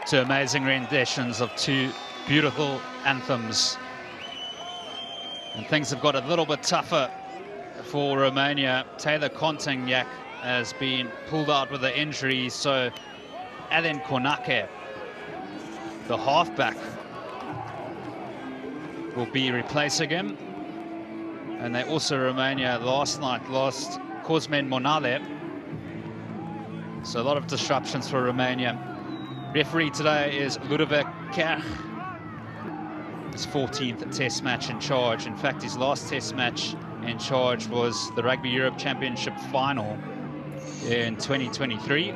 Two amazing renditions of two beautiful anthems. And things have got a little bit tougher for Romania. Taylor Kontingyak has been pulled out with an injury, so Alen Konake, the halfback, will be replacing him. And they also, Romania, last night lost Cosmin Monale. So a lot of disruptions for Romania. Referee today is Ludovic Kerr. His 14th test match in charge. In fact, his last test match in charge was the Rugby Europe Championship final in 2023.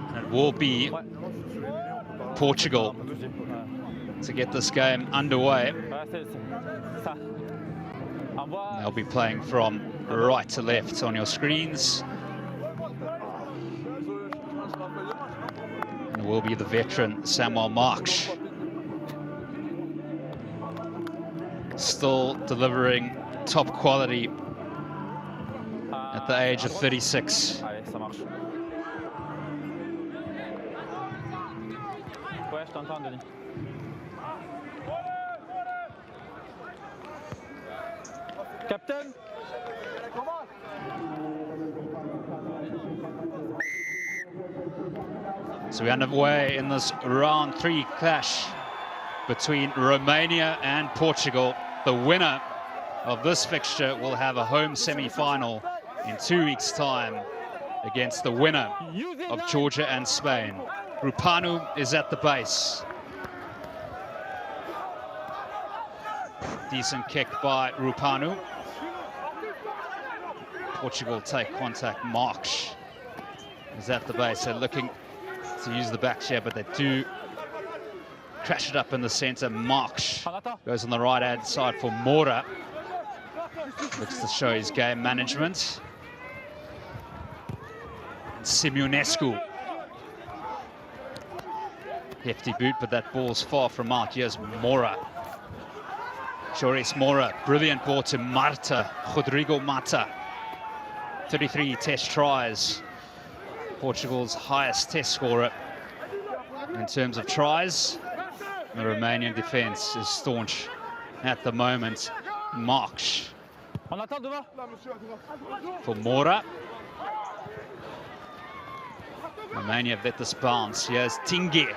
And it will be Portugal to get this game underway. They'll be playing from right to left on your screens. And it will be the veteran Samuel Marks, still delivering top quality at the age of 36. Captain. So we're underway in this round 3 clash between Romania and Portugal. The winner of this fixture will have a home semi-final in 2 weeks' time against the winner of Georgia and Spain. Rupanu is at the base. Decent kick by Rupanu. Portugal take contact. Marks is at the base. They're looking to use the back share, but they do crash it up in the center. Marks goes on the right hand side for Mora. Looks to show his game management. And Simeonescu. Hefty boot, but that ball's far from out. Here's Mora. Joris Mora, brilliant ball to Marta, Rodrigo Mata. 33 test tries. Portugal's highest test scorer in terms of tries. The Romanian defense is staunch at the moment. Marks for Mora. Romania have let this bounce. Here's Tinge.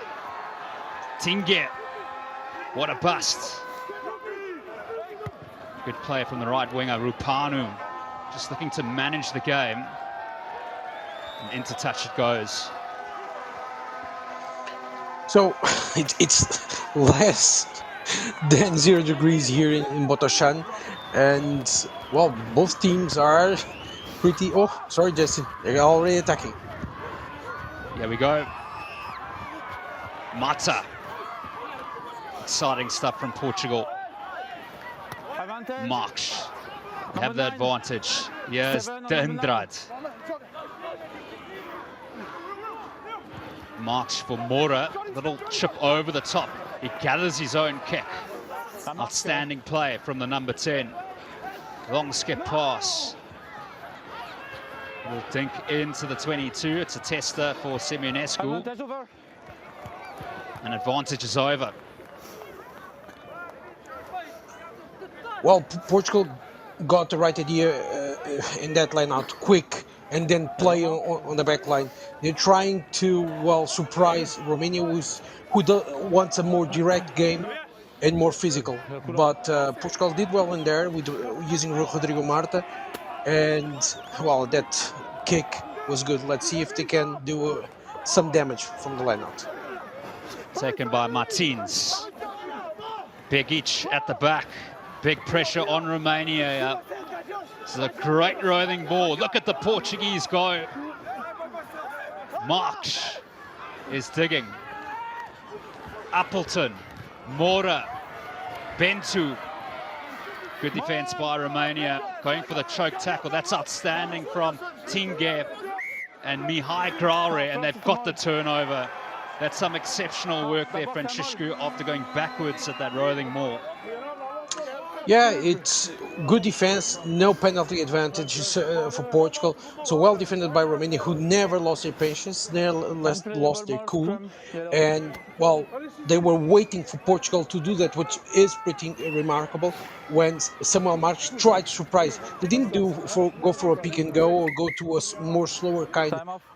Tinge, what a bust. Good play from the right winger, Rupanu. Just looking to manage the game. And into touch it goes. So it's less than 0 degrees here in Botoshan, and well, both teams are pretty. Oh, sorry, Justin, they're already attacking. Here we go. Mata. Exciting stuff from Portugal. Marks have the advantage. Here's Dendrad. Marks for Mora. Little chip over the top. He gathers his own kick. Outstanding play from the number 10. Long skip pass. Will dink into the 22. It's a tester for Simeonescu. An advantage is over. Well, Portugal got the right idea in that line out quick and then play on the back line. They're trying to, well, surprise Romania, who wants a more direct game. and more physical. But Portugal did well in there with using Rodrigo Marta, and well, that kick was good. Let's see if they can do some damage from the lineout. Taken by Martins. Begic at the back. Big pressure on Romania. This is a great rolling ball. Look at the Portuguese go. March is digging. Appleton, Mora, Bentu. Good defense by Romania. Going for the choke tackle. That's outstanding from Tinge and Mihai Graure, and they've got the turnover. That's some exceptional work there, Francisco, after going backwards at that rolling maul. Yeah, it's good defense, no penalty advantages for Portugal. So well defended by Romania, who never lost their patience, never lost their cool. And, well, they were waiting for Portugal to do that, which is pretty remarkable. When Samuel Marques tried to surprise, they didn't go for a pick and go or go to a more slower kind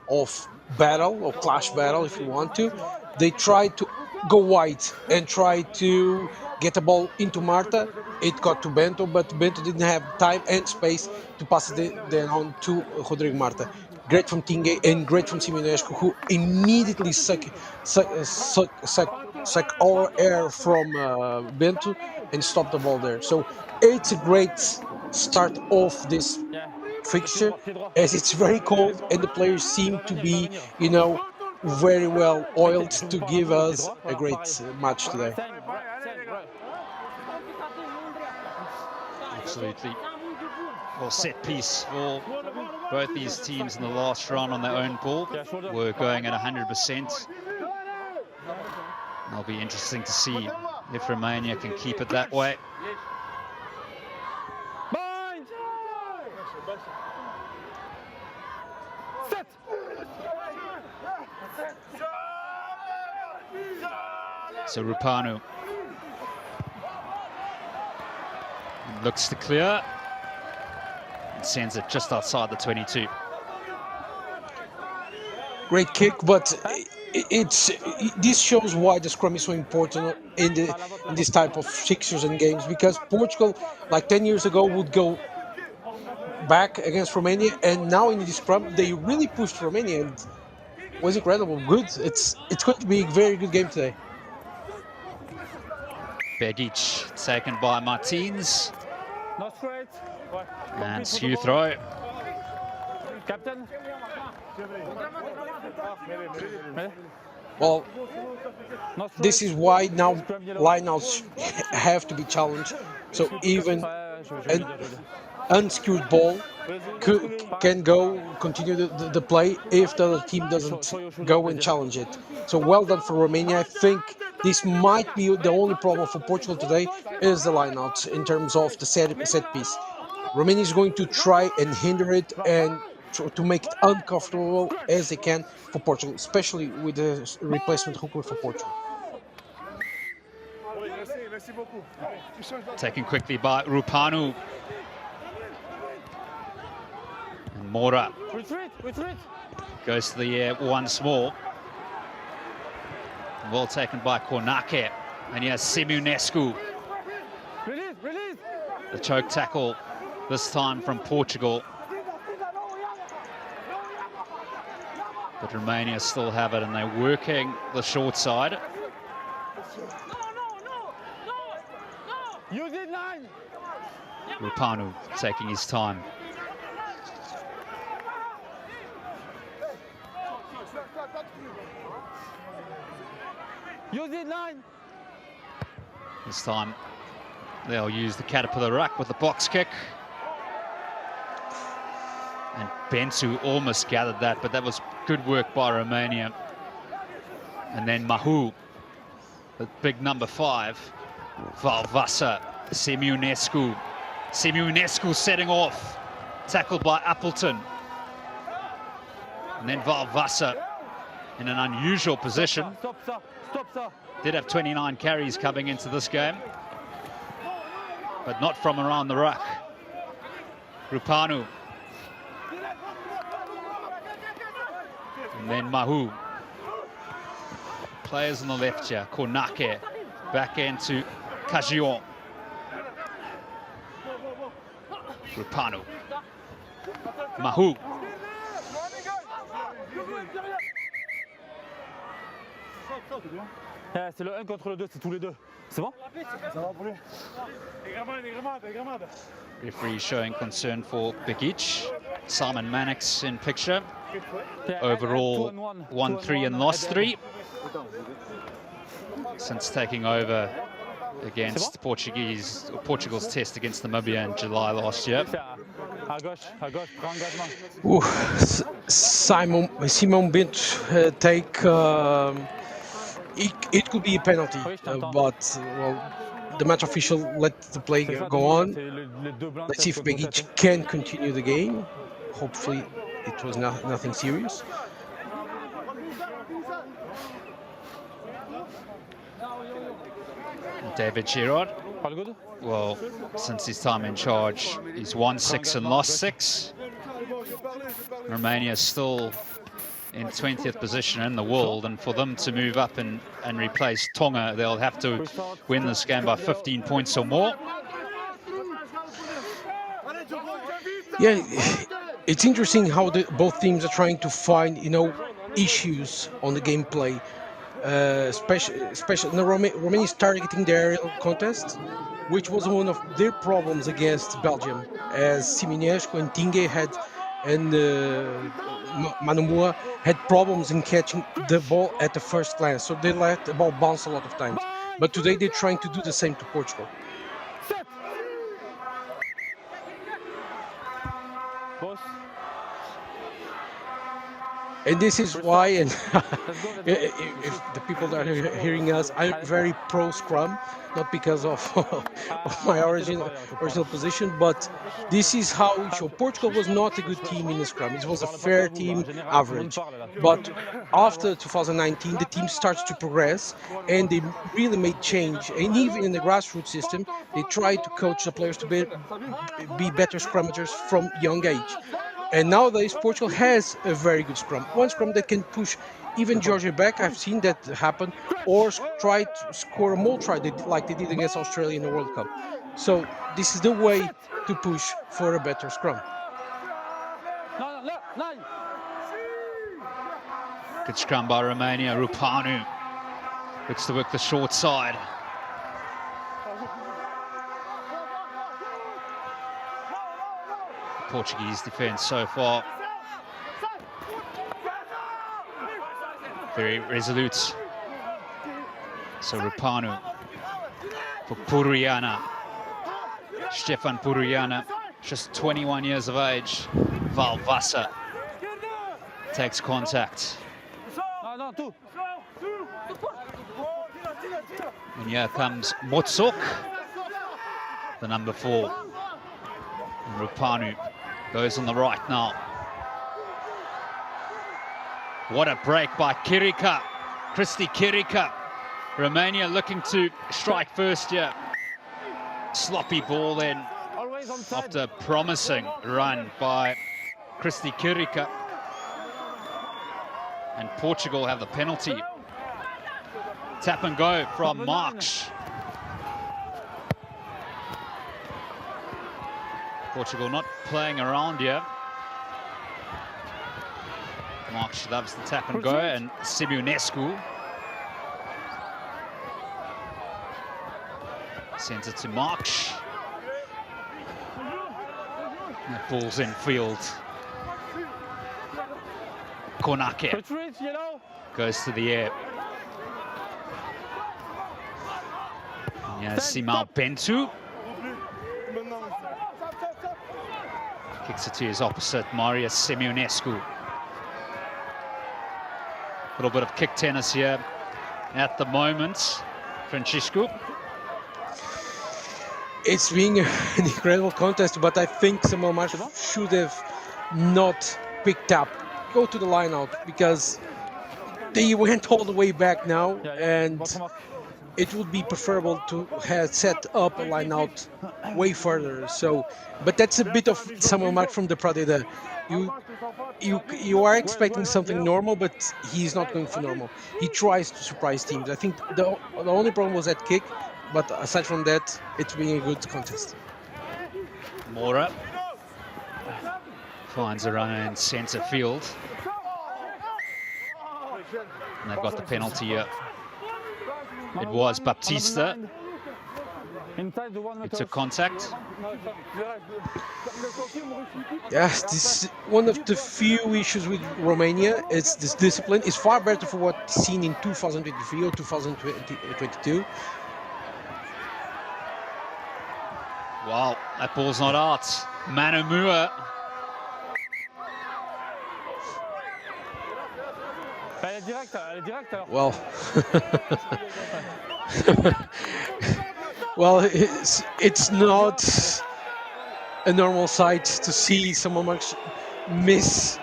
of battle or clash battle, if you want to. They tried to go wide and try to get the ball into Marta. It got to Bento, but Bento didn't have time and space to pass it then on to Rodrigo Marta. Great from Tingue and great from Simonescu, who immediately suck all air from Bento and stopped the ball there. So it's a great start of this fixture, as it's very cold and the players seem to be, very well oiled to give us a great match today. Absolutely. Well, set piece for both these teams in the last round on their own ball. We're going at 100%. It'll be interesting to see if Romania can keep it that way. So Rupanu looks to clear and sends it just outside the 22. Great kick, but this shows why the scrum is so important in this type of fixtures and games, because Portugal, like 10 years ago, would go back against Romania, and now in the scrum they really pushed Romania, and it was incredible. Good. It's going to be a very good game today. Begic taken by Martins. And skew throw. Captain. Well, this is why now lineouts have to be challenged. So even an unskewed ball can continue the play if the other team doesn't go and challenge it. So well done for Romania. I think this might be the only problem for Portugal today is the lineouts in terms of the set piece. Romania is going to try and hinder it and to make it uncomfortable as they can for Portugal, especially with the replacement hooker for Portugal. Taken quickly by Rupanu. And Mora goes to the air once more. Well taken by Cornache. And here's Simonescu. The choke tackle, this time from Portugal. But Romania still have it, and they're working the short side. Rupanu taking his time. This time they'll use the caterpillar ruck with the box kick. And Bentu almost gathered that, but that was good work by Romania. And then Mahu, the big number 5. Valvasa, Simonescu. Simonescu setting off. Tackled by Appleton. And then Valvasa in an unusual position. Did have 29 carries coming into this game, but not from around the ruck. Rupanu. And then Mahu. Players on the left here. Cornache back into Kajion. Rupanu. Mahu. C'est le 1 contre le 2, c'est tous les deux. C'est bon? Ça va pour lui. Referee showing concern for Begic. Simon Mannix in picture. Overall 1-3 and lost 3 since taking over against Portugal's test against Namibia in July last year. Simon Bint take it could be a penalty, but well, the match official let the play go on. Let's see if Begic can continue the game. Hopefully it was nothing serious. David Girard, well, since his time in charge, he's won 6 and lost 6. Romania is still in 20th position in the world, and for them to move up and replace Tonga, they'll have to win this game by 15 points or more. Yeah, it's interesting how both teams are trying to find, issues on the gameplay. Especially Romania is targeting the aerial contest, which was one of their problems against Belgium, as Siminescu and Tingue and Manumua had problems in catching the ball at the first glance, so they let the ball bounce a lot of times. But today they're trying to do the same to Portugal. And this is why, and if the people that are hearing us, I'm very pro scrum, not because of my original position, but this is how we show. Portugal was not a good team in the scrum. It was a fair team, average. But after 2019, the team starts to progress, and they really made change. And even in the grassroots system, they tried to coach the players to be better scrummagers from young age. And nowadays, Portugal has a very good scrum. One scrum that can push even Georgia back. I've seen that happen. Or try to score a maul try like they did against Australia in the World Cup. So this is the way to push for a better scrum. Good scrum by Romania. Rupanu looks to work the short side. Portuguese defense so far very resolute. So Rupanu for Puruyana. Stefan Puruyana, just 21 years of age. Valvasa takes contact. And here comes Motsok, the number 4. And Rupanu goes on the right now. What a break by Kirika, Christy Kirika. Romania looking to strike first here. Sloppy ball then after a promising run by Christy Kirika. And Portugal have the penalty. Tap and go from Marks. Portugal not playing around here. Marks loves the tap and go, and Simunescu sends it to Marks. That ball's in field. Konake goes to the air. Yeah, Simao Bentu kicks it to his opposite, Marius Simunescu. A little bit of kick tennis here at the moment. Francisco. It's being an incredible contest, but I think Samuel Marsh should have not picked up. Go to the line out, because they went all the way back now, and it would be preferable to have set up a line out way further. So, but that's a bit of Samuel Mark from the Pradeda. You are expecting something normal, but he's not going for normal. He tries to surprise teams. I think the only problem was that kick, But aside from that, it's been a good contest. Mora finds a runner in centre field. And they've got the penalty here. It was Baptista who took contact. Yes, this is one of the few issues with Romania. It's this discipline. It's far better for what's seen in 2023 or 2022. Wow, that ball's not out. Manamua. Well, well, it's not a normal sight to see someone miss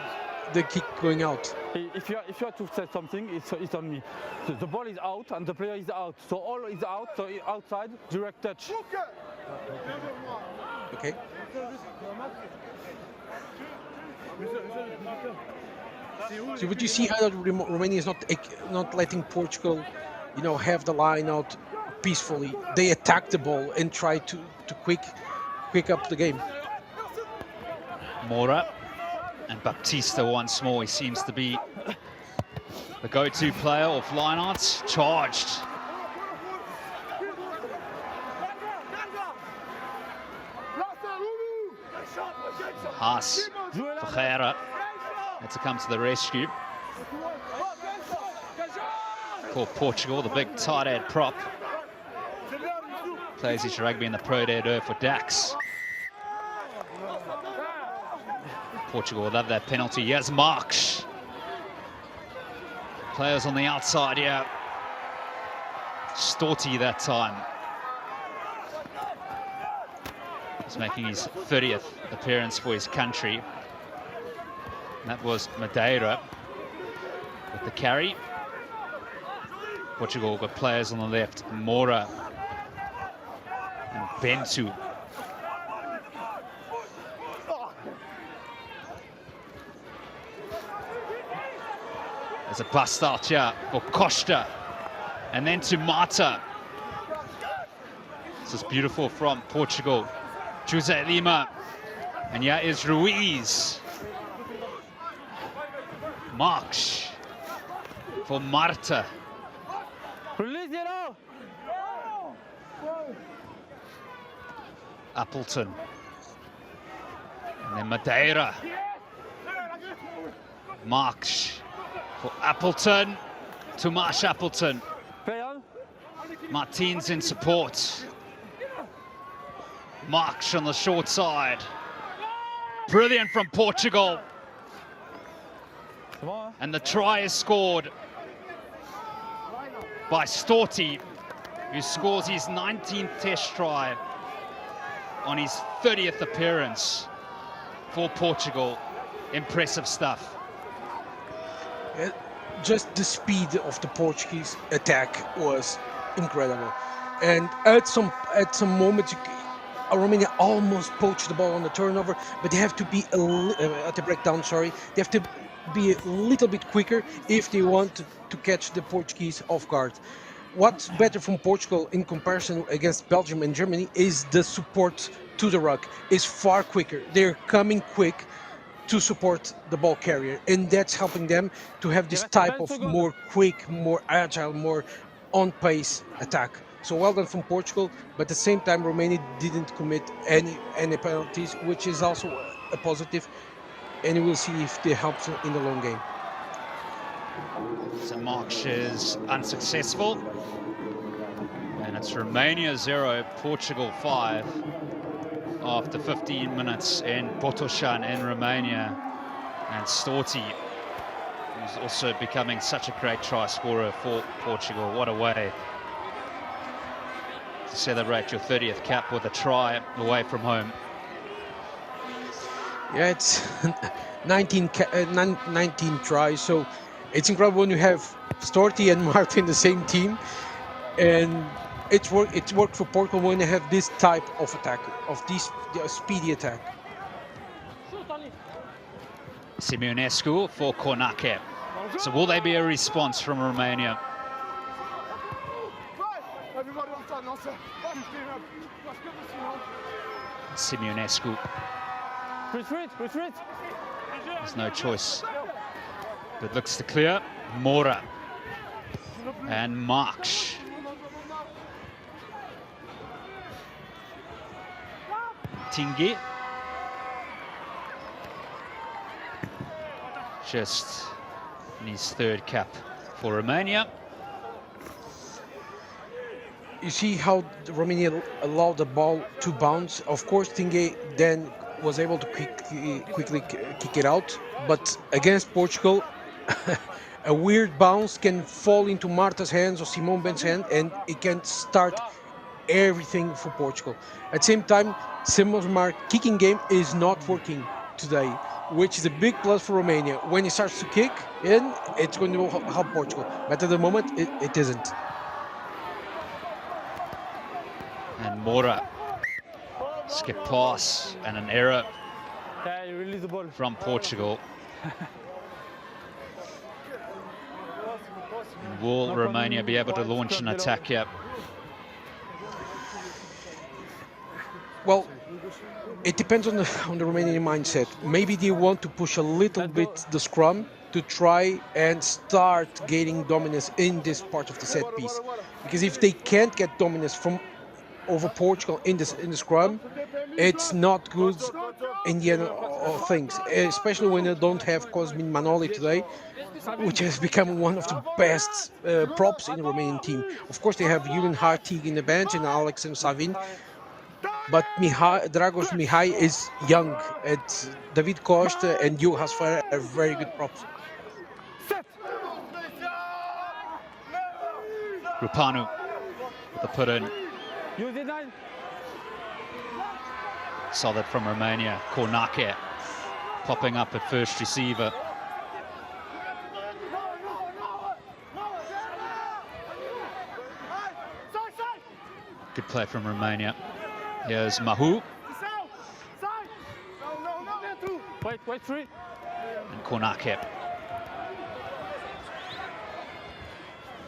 the kick going out. If you have to say something, it's on me. The ball is out and the player is out. So all is out, so outside, direct touch. Okay. So would you see how Romania is not letting Portugal, you know, have the line out peacefully? They attack the ball and try to quick up the game. Mora and Baptista once more. He seems to be the go-to player of lineouts. Charged. Haas, Ferreira had to come to the rescue. For Portugal, the big tight head prop. Plays his rugby in the Pro Day for Dax. Portugal will have that penalty. Here's Marks. Players on the outside here. Storti that time. He's making his 30th appearance for his country. And that was Madeira with the carry. Portugal got players on the left, Mora and Bentu. There's a bust out here for Costa. And then to Mata. This is beautiful from Portugal. Jose Lima. And here is Ruiz. Marks for Marta. Appleton. And then Madeira. Marks for Appleton. Tomasz Appleton. Martins in support. Marks on the short side. Brilliant from Portugal. And the try is scored by Storti, who scores his 19th test try on his 30th appearance for Portugal. Impressive stuff. Just the speed of the Portuguese attack was incredible. And at some moments, Romania almost poached the ball on the turnover, but they have to be at the breakdown. Sorry, they have to be a little bit quicker if they want to catch the Portuguese off guard. What's better from Portugal in comparison against Belgium and Germany is the support to the ruck is far quicker. They're coming quick to support the ball carrier, and that's helping them to have this type of more quick, more agile, more on-pace attack. So well done from Portugal, but at the same time Romania didn't commit any penalties, which is also a positive, and we'll see if they help in the long game. So Marks is unsuccessful, and it's Romania 0, Portugal 5 after 15 minutes in Botoșani in Romania. And Storti, who's also becoming such a great try scorer for Portugal. What a way to celebrate your 30th cap with a try away from home. Yeah, it's 19 tries, so it's incredible when you have Storti and Marta in the same team, and it's worked for Portugal when they have this type of attack, of this speedy attack. Simeonescu for Cornache. So will there be a response from Romania? Simeonescu. Retreat. There's no choice, but looks to clear. Mora and Marks. Tingi. Just in his third cap for Romania. You see how Romania allowed the ball to bounce. Of course, Tingue then was able to quickly kick it out. But against Portugal, a weird bounce can fall into Marta's hands or Simone Ben's hand, and it can start everything for Portugal. At the same time, Simone's kicking game is not working today, which is a big plus for Romania. When he starts to kick in, it's going to help Portugal. But at the moment, it isn't. And Mora, skip pass and an error from Portugal. And will Romania be able to launch an attack here? Well, it depends on the Romanian mindset. Maybe they want to push a little bit the scrum to try and start gaining dominance in this part of the set piece. Because if they can't get dominance over Portugal in the scrum, it's not good in the end of things, especially when they don't have Cosmin Manoli today, which has become one of the best props in the Romanian team. Of course, they have Julian Hartig in the bench and Alexander Savin, but Dragoș Mihai is young, and David Costa and Diogo Hasfar are very good props. Rupanu with the put in. Solid from Romania. Kornake popping up at first receiver. Good play from Romania. Here's Mahu. Wait, three. And Kornake.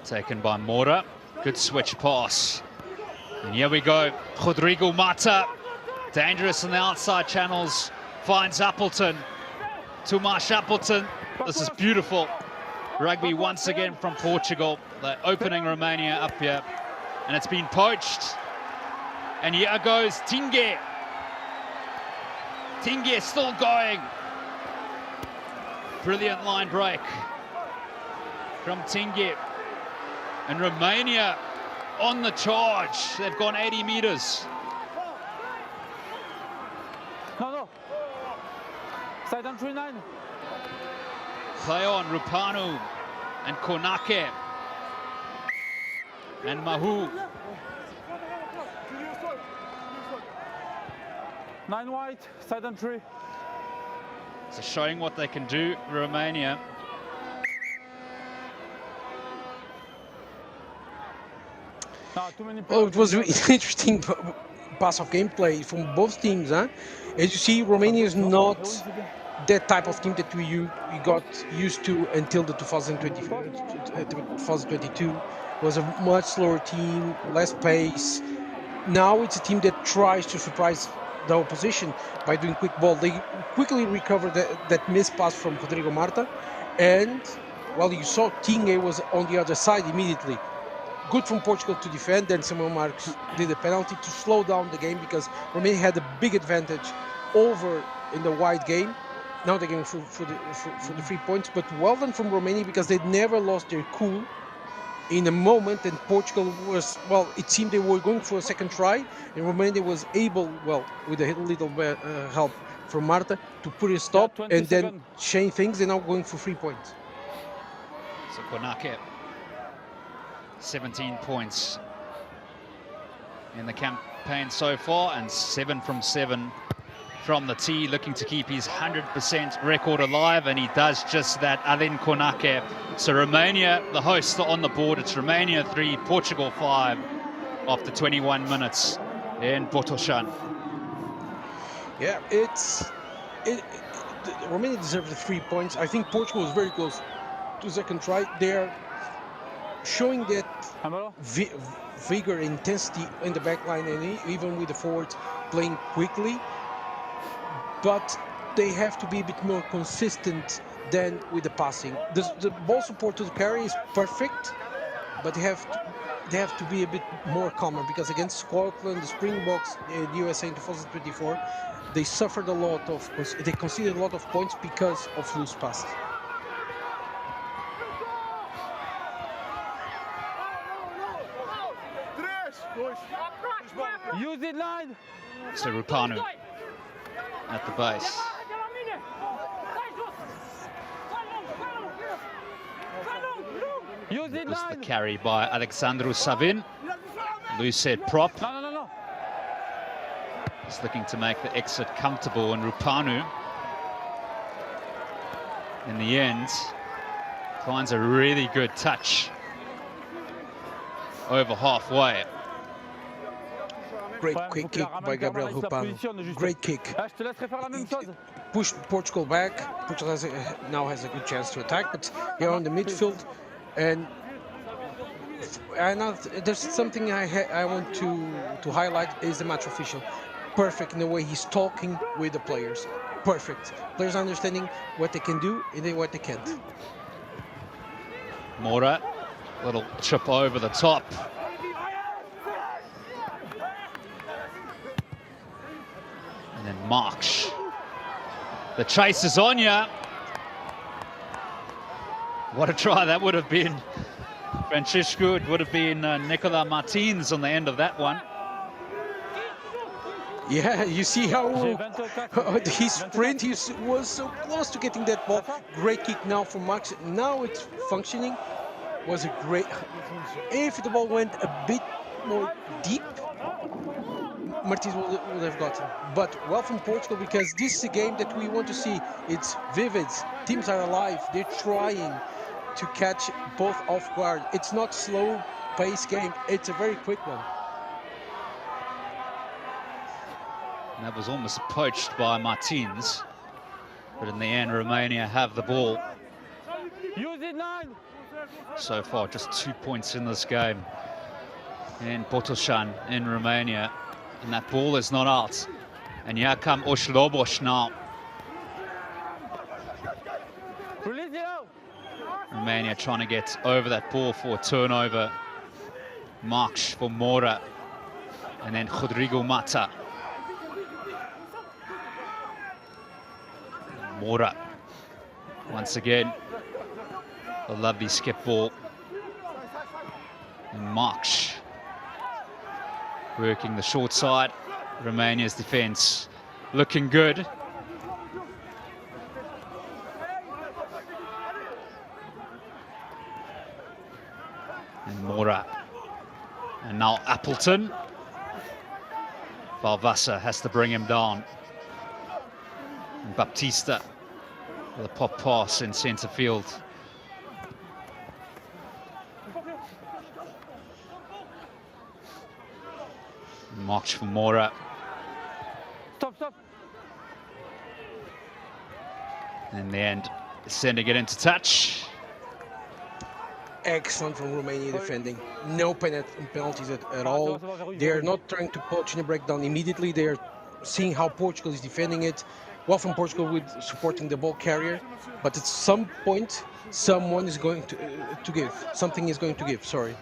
Taken by Mora. Good switch pass. And here we go. Rodrigo Mata. Dangerous in the outside channels. Finds Appleton. Tomasz Appleton. This is beautiful. Rugby once again from Portugal. They're opening Romania up here. And it's been poached. And here goes Tingue. Tingue still going. Brilliant line break from Tingue. And Romania on the charge. They've gone 80 meters. No. Side on 3-9. Play on Rupanu and Kornake. And Mahu. 9 wide, side on 3. So showing what they can do, Romania. Oh, it was really interesting pass of gameplay from both teams. As you see, Romania is not that type of team that we got used to until the 2022. It was a much slower team, less pace. Now it's a team that tries to surprise the opposition by doing quick ball. They quickly recovered that missed pass from Rodrigo Marta, and well, you saw Tingue was on the other side immediately. Good from Portugal to defend, then Simone Marks did a penalty to slow down the game because Romania had a big advantage over in the wide game. Now they're going for the 3 points, but well done from Romania because they never lost their cool in a moment, and Portugal was, well, it seemed they were going for a second try, and Romania was able, well, with a little help from Marta, to put a stop and then change things. They're now going for 3 points. So Kornake, 17 points in the campaign so far, and 7 from 7 from the tee, looking to keep his 100% record alive, and he does just that. Alin Kornake. So Romania, the hosts, are on the board. It's Romania 3, Portugal 5 after 21 minutes in Botoșani. Yeah, Romania deserves the 3 points. I think Portugal was very close to second try. They're showing that Amalo? vigor, intensity in the back line, and even with the forwards playing quickly. But they have to be a bit more consistent than with the passing. The ball support to the carry is perfect, but they have to be a bit more calmer, because against Scotland, the Springboks, the USA in 2024, they suffered a lot of, they conceded a lot of points because of loose passes. Use it line! So Rupanu at the base. Use it It was the line! carry by Alexandru Savin. Lou said prop. No. He's looking to make the exit comfortable, and Rupanu, in the end, finds a really good touch over halfway. Great quick kick by Gabriel Rupanu. Great kick. Je te laisserai faire la même chose. Pushed Portugal back. Portugal now has a good chance to attack, but they're on the midfield. And now there's something I want to highlight is the match official. Perfect in the way he's talking with the players. Perfect. Players understanding what they can do and what they can't. Mora, little chip over the top. And then Marks. The chase is on ya. What a try that would have been. Francisco, it would have been Nicola Martins on the end of that one. Yeah, you see how his sprint, he was so close to getting that ball. Great kick now from Max. Now it's functioning. Was a great. If the ball went a bit more deep, Martins would have gotten. But well from Portugal, because this is a game that we want to see. It's vivid. Teams are alive. They're trying to catch both off guard. It's not slow-paced game. It's a very quick one. And that was almost poached by Martins. But in the end, Romania have the ball. Use it line! So far, just 2 points in this game. And Botoșani in Romania. And that ball is not out. And here come Oshlobosh now. Release it out! Romania trying to get over that ball for a turnover. Marks for Mora. And then Rodrigo Mata. Mora. Once again. A lovely skip ball. And Marks working the short side. Romania's defense looking good. And Mora. And now Appleton. Valvassa has to bring him down. And Baptista with a pop pass in centre field. Marks for Mora. Stop. In the end, sending it into touch. Excellent from Romania defending. No penalties at all. They're not trying to poach in a breakdown immediately. They're seeing how Portugal is defending it. Well from Portugal with supporting the ball carrier. But at some point, someone is going to give. Something is going to give, sorry.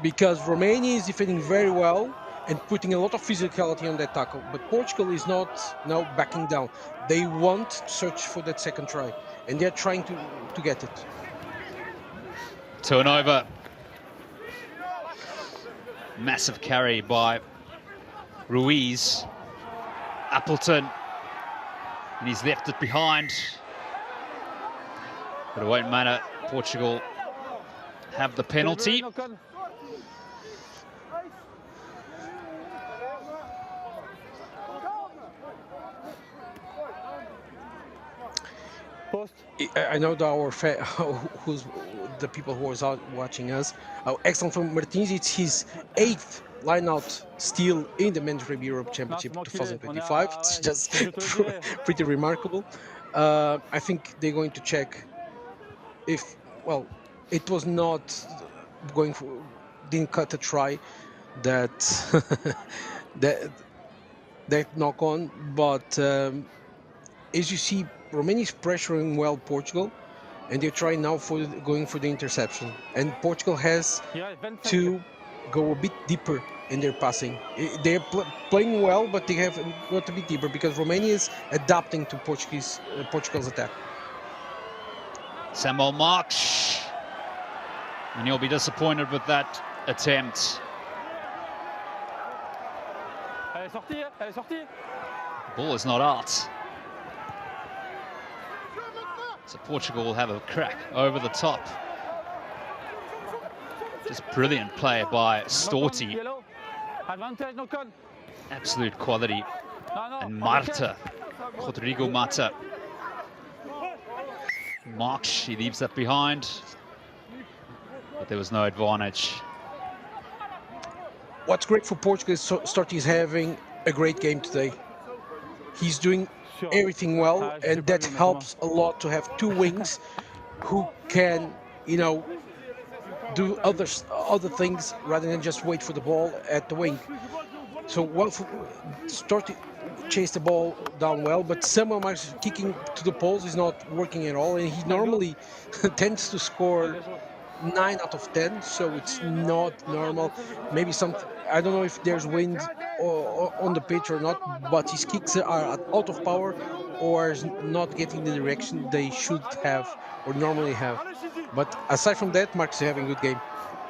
Because Romania is defending very well and putting a lot of physicality on that tackle. But Portugal is not now backing down. They want to search for that second try. And they're trying to get it. Turnover. Massive carry by Ruiz. Appleton. And he's left it behind. But it won't matter. Portugal have the penalty. I know that who's the people who are watching us. Excellent from Martins. It's his 8th line-out steal in the Men's Rugby Europe Championship 2025. It's just pretty remarkable. I think they're going to check if, well, it was not going for, didn't cut a try that that knock on, but as you see, Romania is pressuring well Portugal, and they're trying now for going for the interception, and Portugal has to go a bit deeper in their passing. They're playing well, but they have got a bit deeper because Romania is adapting to Portugal's attack. Samuel Marks, and he'll be disappointed with that attempt. Ball is not out. So Portugal will have a crack over the top. Just brilliant play by Storti. Absolute quality. And Marta, Rodrigo Marta. Marks, she leaves that behind. But there was no advantage. What's great for Portugal is Storti is having a great game today. He's doing everything well, and that helps a lot to have two wings who can, you know, do other things rather than just wait for the ball at the wing. So Storti chased the ball down well, but Samuel Marks kicking to the poles is not working at all, and he normally tends to score 9 out of 10, so it's not normal. Maybe I don't know if there's wind on the pitch or not, but his kicks are out of power or not getting the direction they should have or normally have. But aside from that, Marks is having a good game.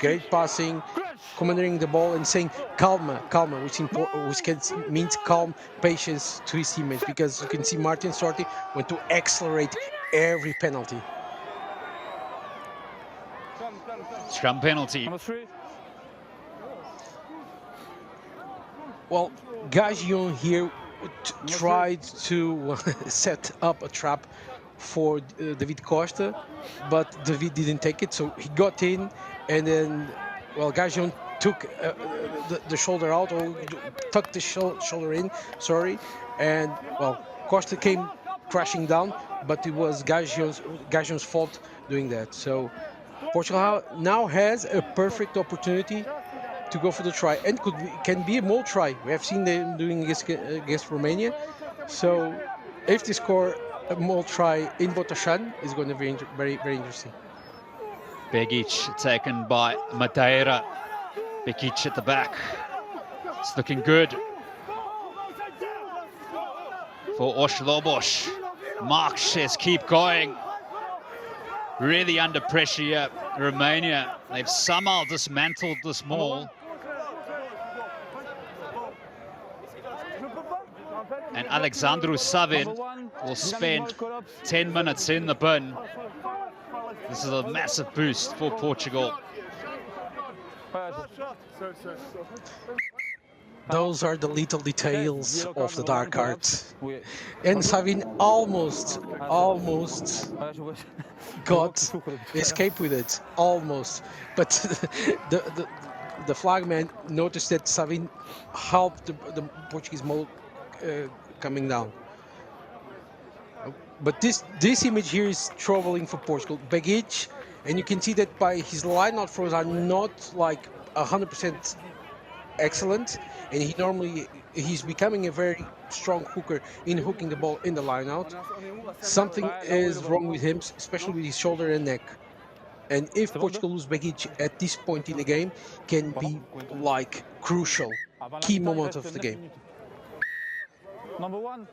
Great passing, commanding the ball and saying calma, which means calm, patience to his teammates, because you can see Martin Storti went to accelerate every penalty. Scrum penalty. Well, Gagion here tried to set up a trap for David Costa, but David didn't take it, so he got in, and then, well, Gagion took the shoulder out, or tucked the shoulder in, sorry, and, well, Costa came crashing down, but it was Gagion's fault doing that. So Portugal now has a perfect opportunity to go for the try, and can be a more try. We have seen them doing against Romania. So if they score a more try in Botashan, it's going to be very, very interesting. Begic taken by Madeira. Begic at the back. It's looking good for Osh-Lobos. Mark says keep going. Really under pressure here, Romania. They've somehow dismantled this maul. And Alexandru Savin will spend 10 minutes in the bin. This is a massive boost for Portugal. Those are the little details of the dark art. And Savin almost got escape with it, almost. But the flagman noticed that Savin helped the Portuguese maul coming down. But this image here is troubling for Portugal. Begic, and you can see that by his line-out throws are not like 100% excellent, and he's becoming a very strong hooker in hooking the ball in the line-out. Something is wrong with him, especially with his shoulder and neck. And if Portugal lose Begic at this point in the game, can be like crucial, key moment of the game. Number 1.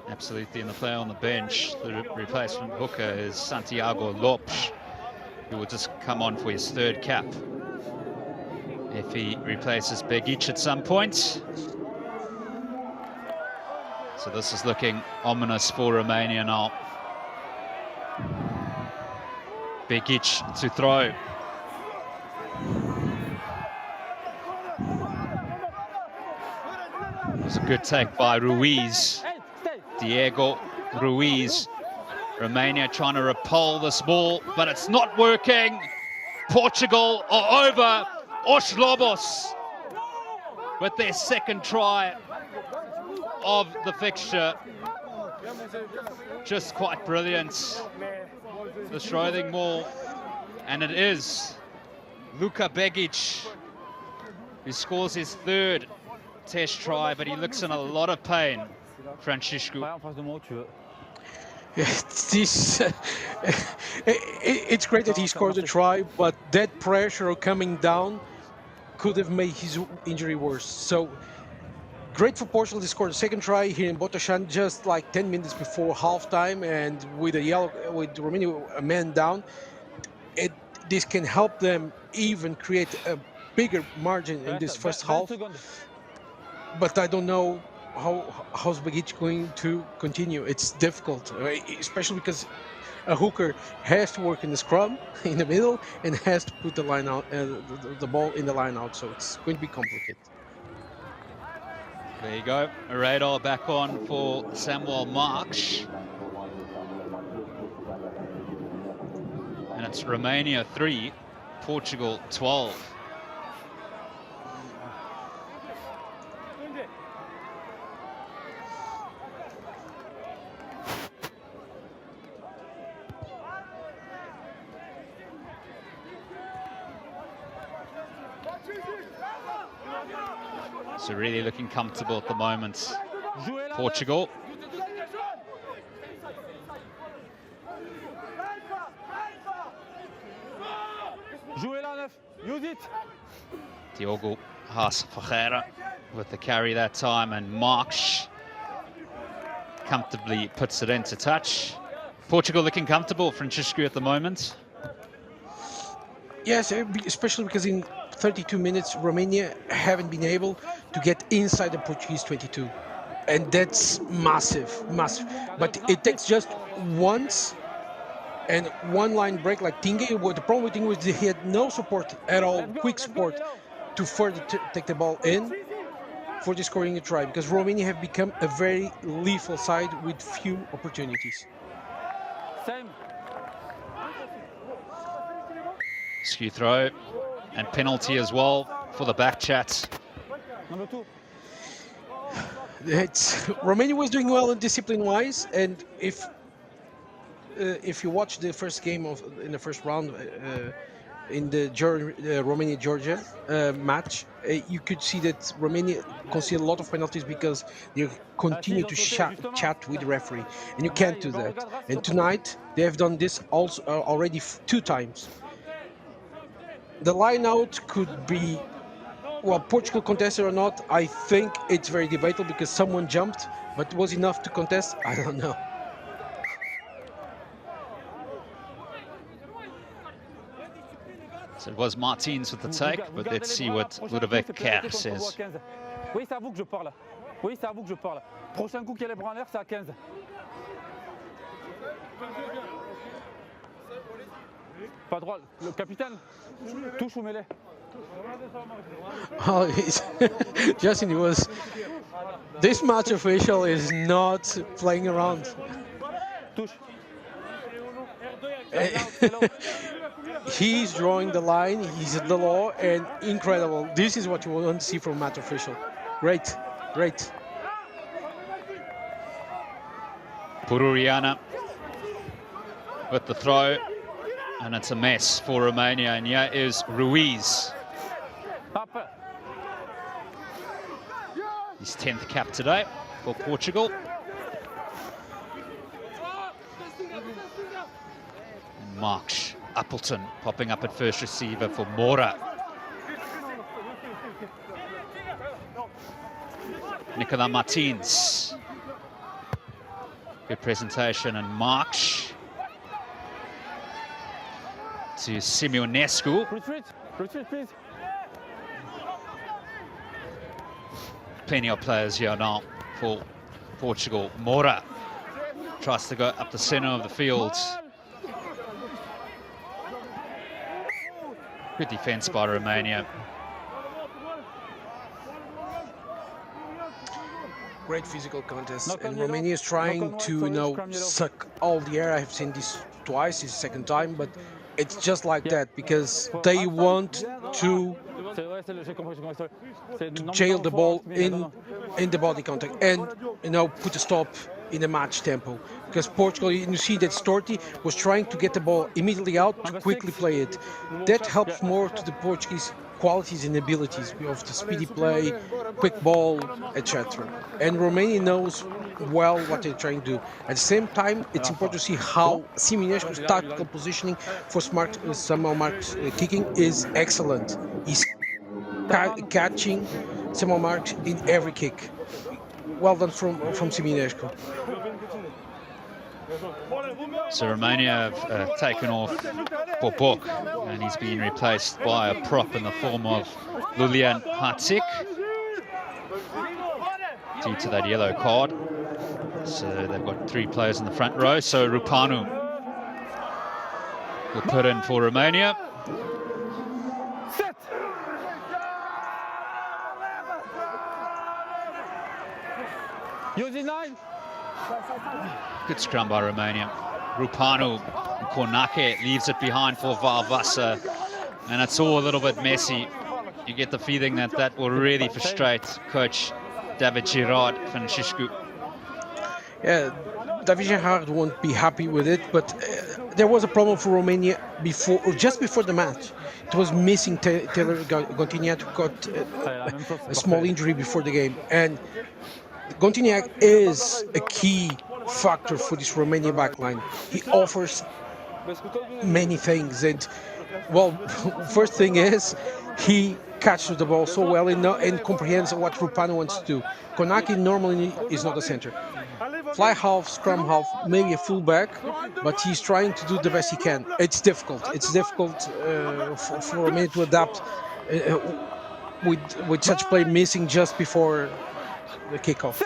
Absolutely, and the player on the bench, the replacement hooker, is Santiago Lopes, who will just come on for his third cap if he replaces Begic at some point. So this is looking ominous for Romania now. Begic to throw. It was a good take by Ruiz. Diego Ruiz. Romania trying to repel this ball, but it's not working. Portugal are over. Osh-Lobos with their second try. of the fixture. Just quite brilliant. The Schroeding Mall. And it is Luka Begic who scores his third test try, but he looks in a lot of pain, Francisco. It's great that he scored a try, but that pressure coming down could have made his injury worse. So great for Portugal. They scored a second try here in Botashan just like 10 minutes before halftime, and with Romania a man down, this can help them even create a bigger margin in this first half. But I don't know how's Begic going to continue. It's difficult, especially because a hooker has to work in the scrum in the middle and has to put the line out, the ball in the line out. So it's going to be complicated. There you go. A radar back on for Samuel Marks. And it's Romania 3, Portugal 12. So really looking comfortable at the moment, Portugal. Use it. Diogo Haas Ferreira with the carry that time, and Marks comfortably puts it into touch. Portugal looking comfortable, Francisco, at the moment. Yes, especially because in 32 minutes, Romania haven't been able to get inside the Portuguese 22. And that's massive, massive. But it takes just once and one line break like Tingue. What the problem with Tingue was he had no support at all, quick support to further take the ball in for the scoring a try, because Romania have become a very lethal side with few opportunities. Same. Skew throw and penalty as well for the back chat. Number 2. Romania was doing well discipline-wise, and if you watch the first game in the first round in the Romania-Georgia match, you could see that Romania conceded a lot of penalties because they continue to chat with the referee, and you can't do that. And tonight they have done this also already 2 times. The line out could be, well, Portugal contested or not, I think it's very debatable because someone jumped, but was enough to contest? I don't know. So it was Martins with the take, but let's see what Ludovic Kerr says. Oui, c'est à vous que je parle. Oui, c'est à vous que je parle. Prochain coup qui a les bras en l'air, c'est à 15. Pas droit. Le capitaine, touche ou mêlée. Oh, Justin, this match official is not playing around. Touche. He's drawing the line, he's at the law, and incredible. This is what you want to see from match official. Great, great. Pururiana with the throw, and it's a mess for Romania, and here is Ruiz. His 10th cap today for Portugal. And Marks Appleton popping up at first receiver for Mora. Nicola Martins. Good presentation, and Marks to Simeonescu. Retreat, please. Plenty of players here now for Portugal. Mora tries to go up the center of the field. Good defense by Romania. Great physical contest, and Romania is trying to, suck all the air. I have seen this twice, this second time, but it's just like that because they want to jail the ball in the body contact. And put a stop in the match tempo. Because Portugal, you see that Storti was trying to get the ball immediately out to quickly play it. That helps more to the Portuguese qualities and abilities of the speedy play, quick ball, etc. And Romania knows well what they're trying to do. At the same time, it's important to see how Siminescu's tactical positioning for Samuel Marks kicking is excellent. He's catching Samuel Marks in every kick. Well done from Siminescu. So Romania have taken off Bobok, and he's been replaced by a prop in the form of Lulian Hatzik due to that yellow card. So they've got 3 players in the front row. So Rupanu will put in for Romania. Good scrum by Romania. Rupanu, Kornake leaves it behind for Valvasa, and it's all a little bit messy. You get the feeling that that will really frustrate coach David Girard Francisco. Yeah, David Girard won't be happy with it, but there was a problem for Romania just before the match. It was missing Taylor Gontignac, who got a small injury before the game, and Gontignac is a key factor for this Romania backline. He offers many things, and well, first thing is he catches the ball so well and comprehends what Rupanu wants to do. Konaki normally is not a center. Fly half, scrum half, maybe a fullback, but he's trying to do the best he can. It's difficult. It's difficult for Romania to adapt with such play missing just before the kickoff.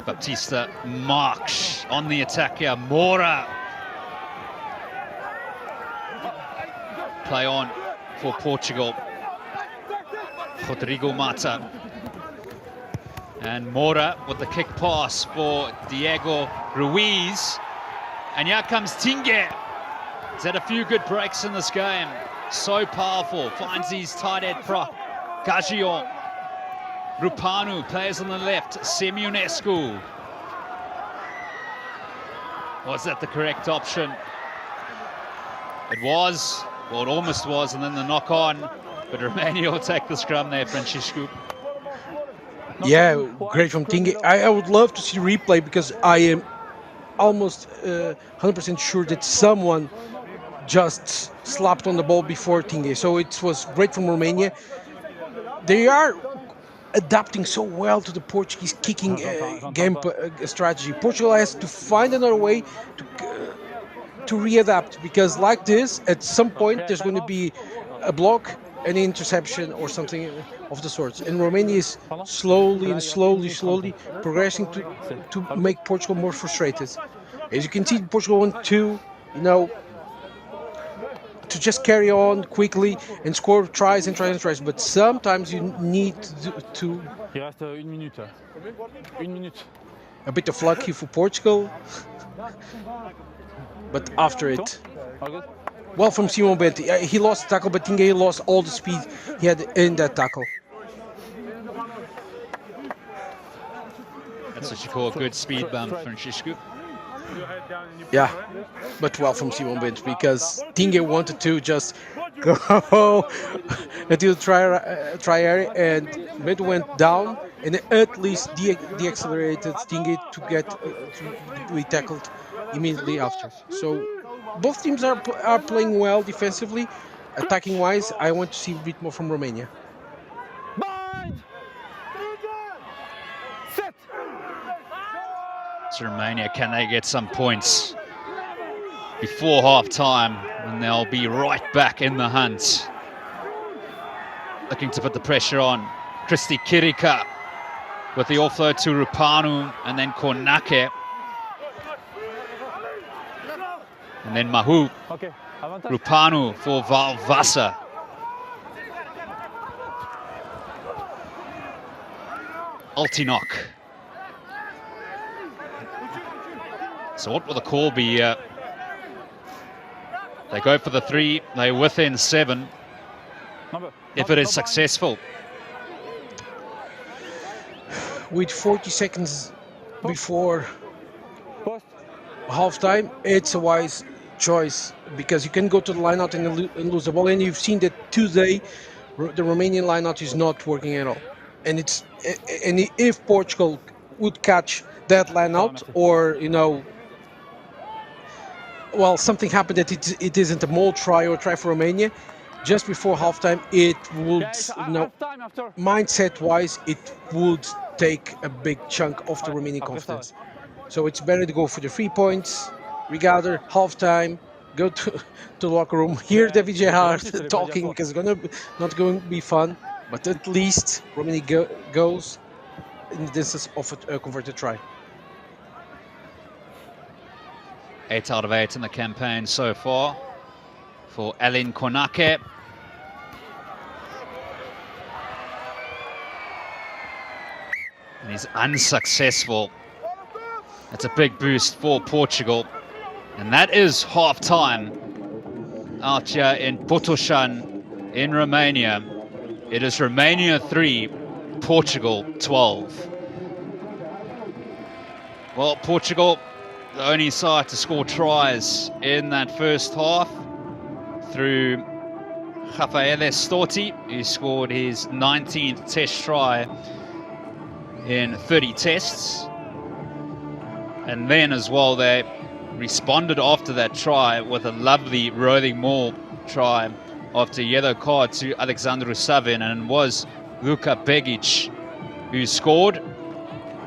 Baptista Marques on the attack here. Mora. Play on for Portugal. Rodrigo Mata. And Mora with the kick pass for Diego Ruiz. And here comes Tingue. He's had a few good breaks in this game. So powerful. Finds his tight head prop. Gagion. Rupanu plays on the left. Semionescu. Was that the correct option? It was. Well, it almost was, and then the knock on. But Romania will take the scrum there, Francisco. Yeah, great from Tingue. I would love to see replay because I am almost 100% sure that someone just slapped on the ball before Tingue. So it was great from Romania. They are adapting so well to the Portuguese kicking game strategy. Portugal has to find another way to readapt, because like this, at some point there's going to be a block, an interception or something of the sorts. And Romania is slowly progressing to make Portugal more frustrated. As you can see, Portugal want to, to just carry on quickly and score tries and tries. But sometimes you need to a bit of luck here for Portugal. But after it, well from Simon Benti, he lost the tackle, but Tingue lost all the speed he had in that tackle. That's what you call a good speed bump, Francisco. Yeah, but well from Simon Benti, because Tingue wanted to just go until try area, and Benti went down and at least deaccelerated Tingue to get to be tackled immediately after. So both teams are playing well defensively. Attacking wise, I want to see a bit more from Romania. So Romania, can they get some points before half time? And they'll be right back in the hunt. Looking to put the pressure on. Christy Kirika with the offload to Rupanu and then Kornake. And then Mahu. Rupanu for Valvasa. Altinok. So what will the call be? They go for the 3. They're within 7. if it is successful. With 40 seconds before halftime, it's a wise choice because you can go to the lineout and lose the ball. And you've seen that today, the Romanian lineout is not working at all. And if Portugal would catch that lineout, or well, something happened that it isn't a mole try or try for Romania, just before halftime, it would, mindset-wise, it would take a big chunk of the Romanian confidence. So it's better to go for the 3 points, regather, halftime, go to the locker room, hear David Gerrard talking, because it's not going to be fun, but at least Romania goes in the distance of a converted try. 8 out of 8 in the campaign so far for Alin Konake. And he's unsuccessful. That's a big boost for Portugal. And that is half-time out here in Botoșani in Romania. It is Romania 3, Portugal 12. Well, Portugal, the only side to score tries in that first half through Raffaele Storti, who scored his 19th test try in 30 tests. And then as well, they responded after that try with a lovely rolling maul try after a yellow card to Alexandru Savin, and it was Luka Begic who scored.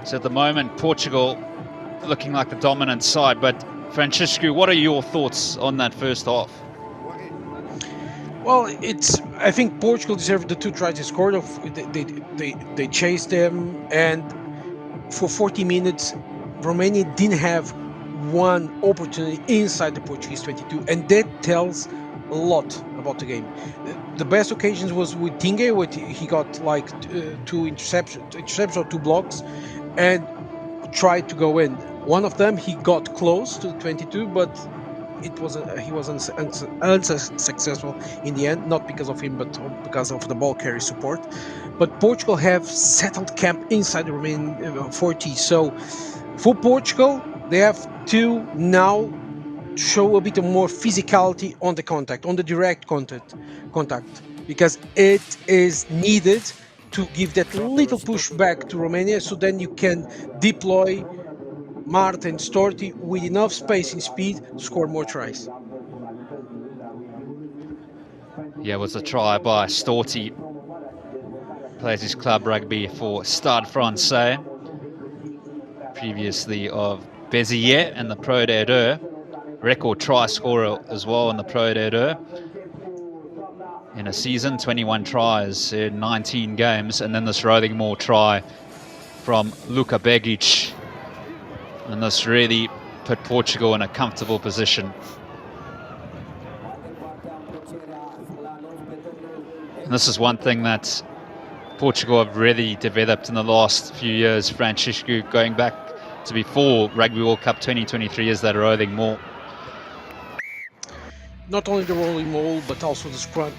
So at the moment, Portugal looking like the dominant side. But Francisco, what are your thoughts on that first half? Well, I think Portugal deserved the 2 tries they scored. They chased them, and for 40 minutes, Romania didn't have one opportunity inside the Portuguese 22, and that tells a lot about the game. The best occasions was with Tinga, where he got like 2 interceptions or 2 blocks, and tried to go in. One of them he got close to the 22, but he was unsuccessful in the end, not because of him, but because of the ball carry support. But Portugal have settled camp inside the Romanian 40. So for Portugal, they have to now show a bit more physicality on the contact, on the direct contact, because it is needed to give that little push back to Romania, so then you can deploy Marta and Storti with enough space and speed to score more tries. Yeah, it was a try by Storti. Plays his club rugby for Stade Francais. Previously of Béziers and the Pro D2. Record try scorer as well in the Pro D2. In a season, 21 tries in 19 games. And then this rolling maul try from Luka Begic. And this really put Portugal in a comfortable position. And this is one thing that Portugal have really developed in the last few years, Francisco, going back to before Rugby World Cup 2023, is that rolling maul. Not only the rolling maul, but also the scrum.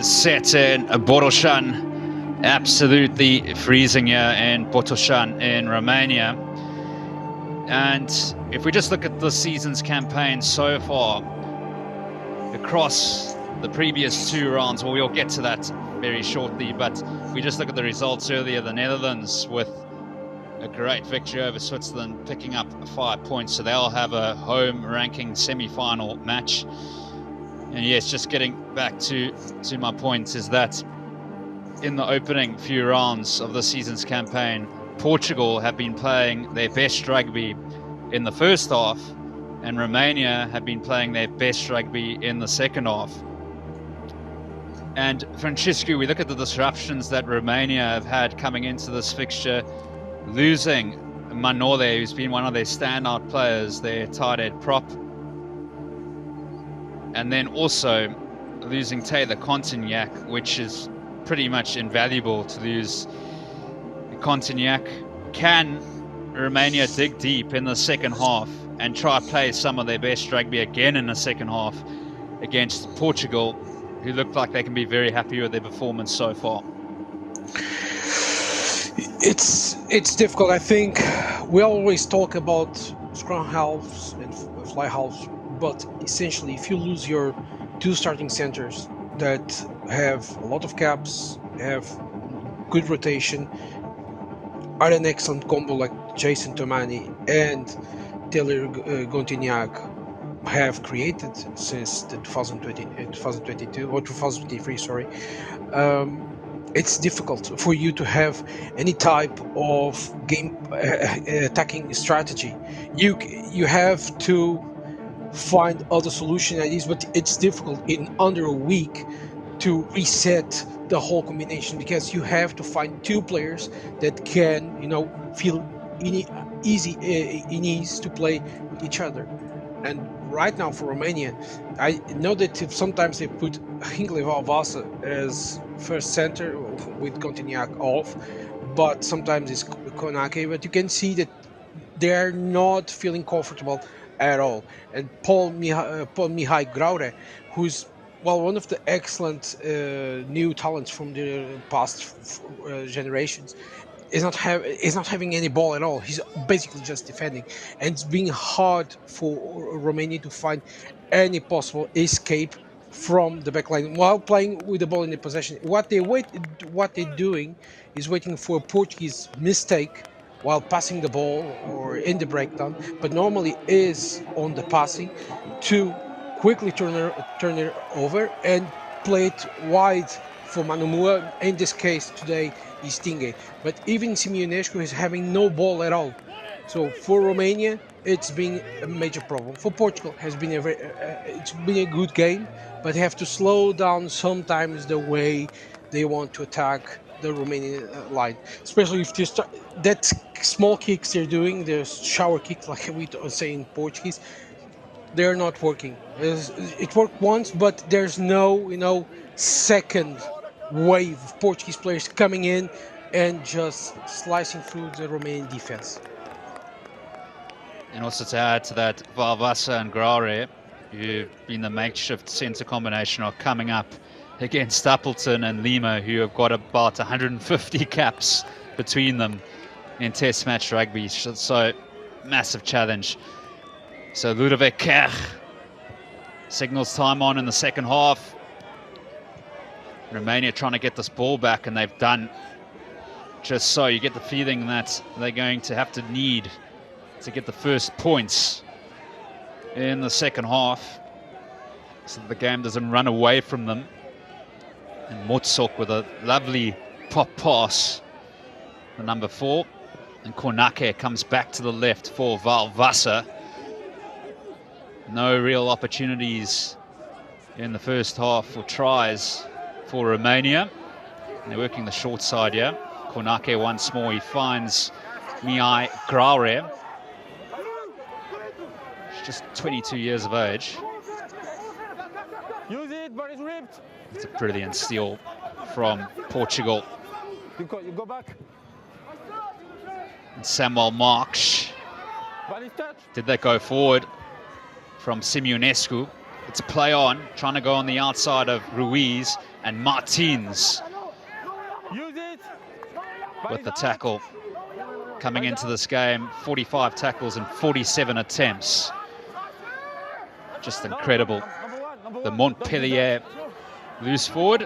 Set in Botoșani, absolutely freezing here in Botoșani in Romania. And if we just look at the season's campaign so far, across the previous 2 rounds, well, we'll get to that very shortly, but we just look at the results earlier. The Netherlands with a great victory over Switzerland, picking up 5 points, so they'll have a home ranking semi-final match. And yes, just getting back to my point is that in the opening few rounds of the season's campaign, Portugal have been playing their best rugby in the first half, and Romania have been playing their best rugby in the second half. And Francescu, we look at the disruptions that Romania have had coming into this fixture, losing Manole, who's been one of their standout players, their tight head prop, and then also losing Taylor Contagnac, which is pretty much invaluable to lose Contagnac. Can Romania dig deep in the second half and try to play some of their best rugby again in the second half against Portugal, who look like they can be very happy with their performance so far? It's difficult. I think we always talk about scrum halves and fly halves, but essentially, if you lose your two starting centers that have a lot of caps, have good rotation, are an excellent combo like Jason Tomani and Taylor Contagnac have created since the 2022 or 2023, sorry. It's difficult for you to have any type of game attacking strategy. You have to find other solution ideas, but it's difficult in under a week to reset the whole combination, because you have to find two players that can, feel ease to play with each other. And right now for Romania, I know that sometimes they put Hinkley Valvasa as first center with Contagnac off, but sometimes it's Konake. But you can see that they're not feeling comfortable at all. And Paul Mihai Graure, who's one of the excellent new talents from the past generations, is not having any ball at all. He's basically just defending, and it's being hard for Romania to find any possible escape from the backline while playing with the ball in the possession. What they're doing is waiting for a Portuguese mistake while passing the ball or in the breakdown, but normally is on the passing to quickly turn it over and play it wide for Manumua. In this case today is Tingue, but even Simeonescu is having no ball at all. So for Romania, it's been a major problem. For Portugal, it's been a good game, but they have to slow down sometimes the way they want to attack the Romanian line, especially if they start that small kicks they're doing, the shower kicks like we say in Portuguese. They're not working. It worked once, but there's no second wave of Portuguese players coming in and just slicing through the Romanian defense. And also to add to that, Valvasa and Graure, who've been the makeshift centre combination, are coming up against Stapleton and Lima, who have got about 150 caps between them in Test match rugby. So massive challenge. So Ludovic Kerr signals time on in the second half. Romania trying to get this ball back, and they've done just so. You get the feeling that they're going to have to need to get the first points in the second half so that the game doesn't run away from them. And Motsok with a lovely pop pass, the number 4. And Konake comes back to the left for Valvasa. No real opportunities in the first half for tries for Romania. And they're working the short side here. Konake once more, he finds Mihai Graure. He's just 22 years of age. Use it, but it's ripped. It's a brilliant steal from Portugal. You go back. And Samuel Marks. Did that go forward from Simeonescu? It's a play on, trying to go on the outside of Ruiz, and Martins with the tackle. Coming into this game, 45 tackles and 47 attempts. Just incredible. The Montpellier loose forward.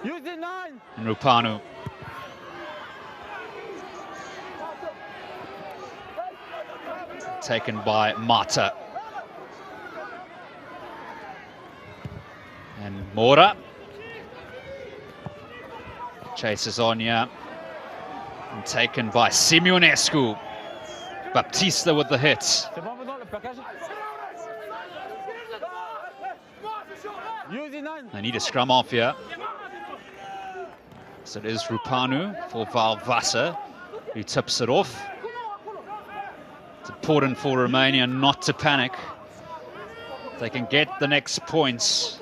And Rupanu. Taken by Mata. And Mora chases on here. And taken by Simeonescu. Baptista with the hit. C'est bon maintenant le plaquage. Use it 9. They need a scrum off here. So it is Rupanu for Valvasa, who tips it off. It's important for Romania not to panic. If they can get the next points,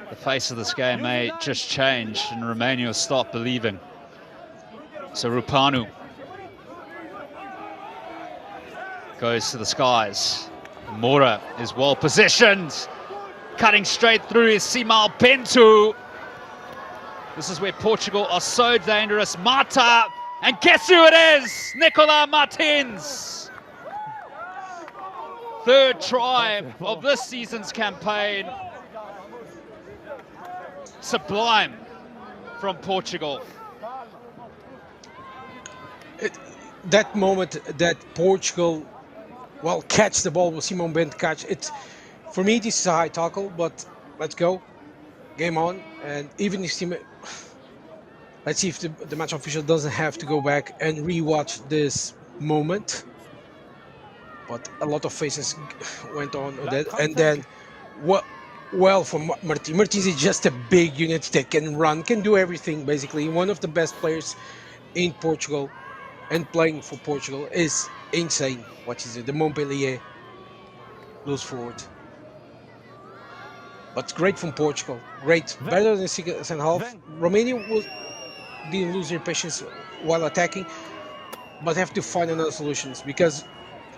the face of this game may just change and Romania will start believing. So Rupanu goes to the skies. Mora is well positioned. Cutting straight through is Simal Pentu. This is where Portugal are so dangerous. Mata, and guess who it is? Nicola Martins. Third try of this season's campaign. Sublime from Portugal. That moment that Portugal, well, catch the ball with Simon Bent catch, for me this is a high tackle, but let's go, game on. And even if let's see if the match official doesn't have to go back and rewatch this moment. But a lot of faces went on that, and then well for Martins. Martins is just a big unit that can run, can do everything basically. One of the best players in Portugal, and playing for Portugal is insane. What is it? The Montpellier loose forward. But great from Portugal. Great, better than the second half. Romania didn't lose their patience while attacking, but have to find another solutions, because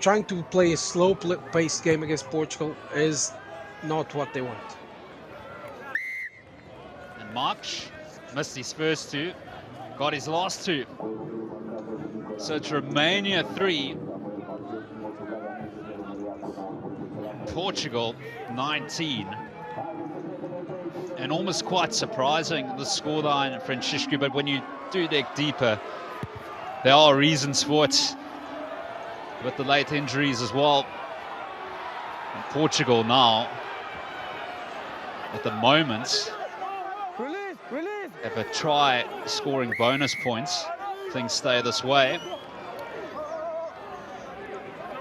trying to play a slow-paced game against Portugal is not what they want. And March missed his first two, got his last two. So it's Romania 3, Portugal 19. And almost quite surprising, the scoreline, Francisco, but when you do dig deeper, there are reasons for it, with the late injuries as well. And Portugal now, at the moment, have a try scoring bonus points. Things stay this way.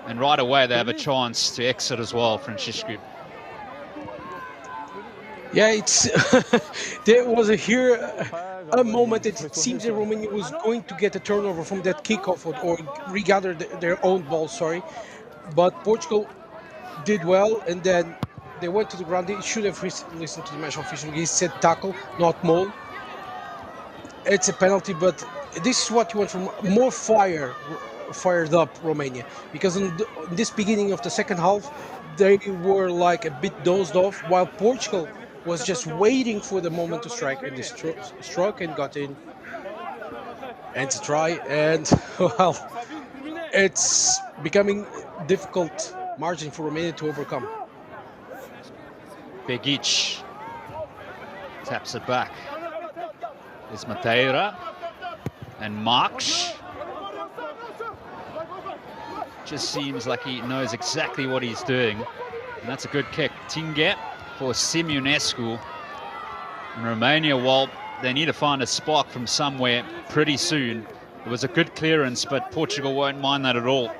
And right away they have a chance to exit as well, Francisco. Yeah, it's there was a moment that it seems that Romania was going to get a turnover from that kickoff or regather their own ball, sorry. But Portugal did well, and then they went to the ground. They should have listened to the match official. He said tackle, not maul. It's a penalty, but this is what you want from more fired up Romania, because in this beginning of the second half they were like a bit dozed off, while Portugal was just waiting for the moment to strike, and they struck and got in. And to try, and well, it's becoming difficult margin for Romania to overcome. Begic taps it back. It's Madeira and Marks. Just seems like he knows exactly what he's doing, and that's a good kick. Tinge for Simunescu. And Romania, well, they need to find a spark from somewhere pretty soon. It was a good clearance, but Portugal won't mind that at all.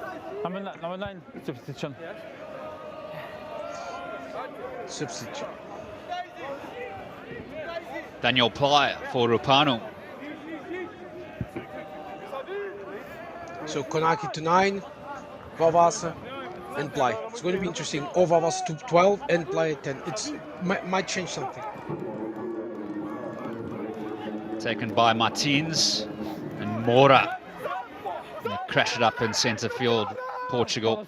Number 9, substitution. Substitute. Daniel Playa for Rupanu. So Konaki to 9, Valvasa and Play. It's going to be interesting. Or Valvasa to 12 and Play 10. It might change something. Taken by Martins and Mora. And they crash it up in centre field, Portugal.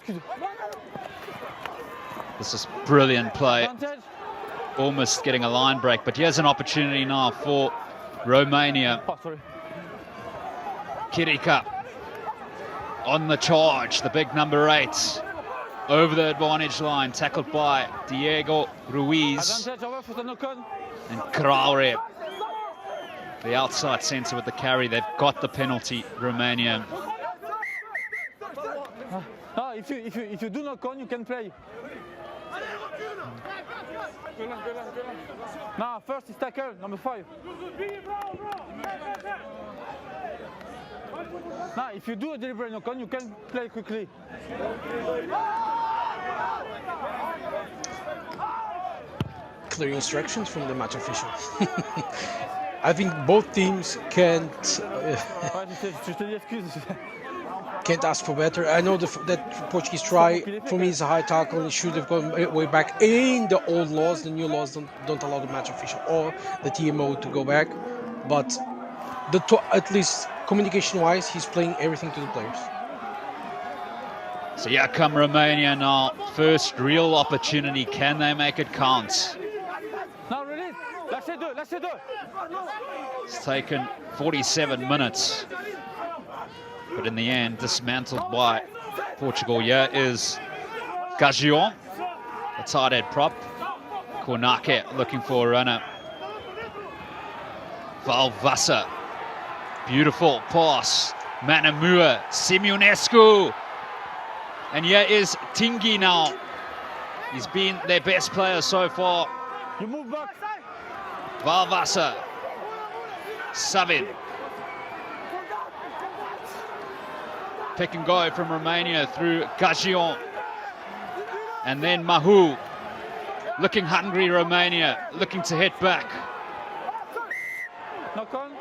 This is brilliant play. Almost getting a line break, but here's an opportunity now for Romania. Kirika on the charge, the big number 8. Over the advantage line, tackled by Diego Ruiz. And Kraure, the outside centre with the carry. They've got the penalty, Romania. If you do not con, you can play. Now, first is tackle, number 5. Now, if you do a deliberate knock-on, you can play quickly. Clear instructions from the match official. I think both teams can't ask for better. I know that Portuguese try, for me, is a high tackle and should have gone way back. In the old laws, the new laws don't allow the match official or the TMO to go back. But at least communication-wise, he's playing everything to the players. So here come Romania now. First real opportunity. Can they make it count? Now release. Lâchez deux. It's taken 47 minutes. But in the end, dismantled by Portugal. Here is Gagion, the tight head prop. Kornake looking for a runner. Valvasa. Beautiful pass. Manamua, Simunescu. And here is Tingi now. He's been their best player so far. You move back. Valvasa. Savin. Pick and go from Romania through Gagion. And then Mahu. Looking hungry, Romania. Looking to hit back. Knock on.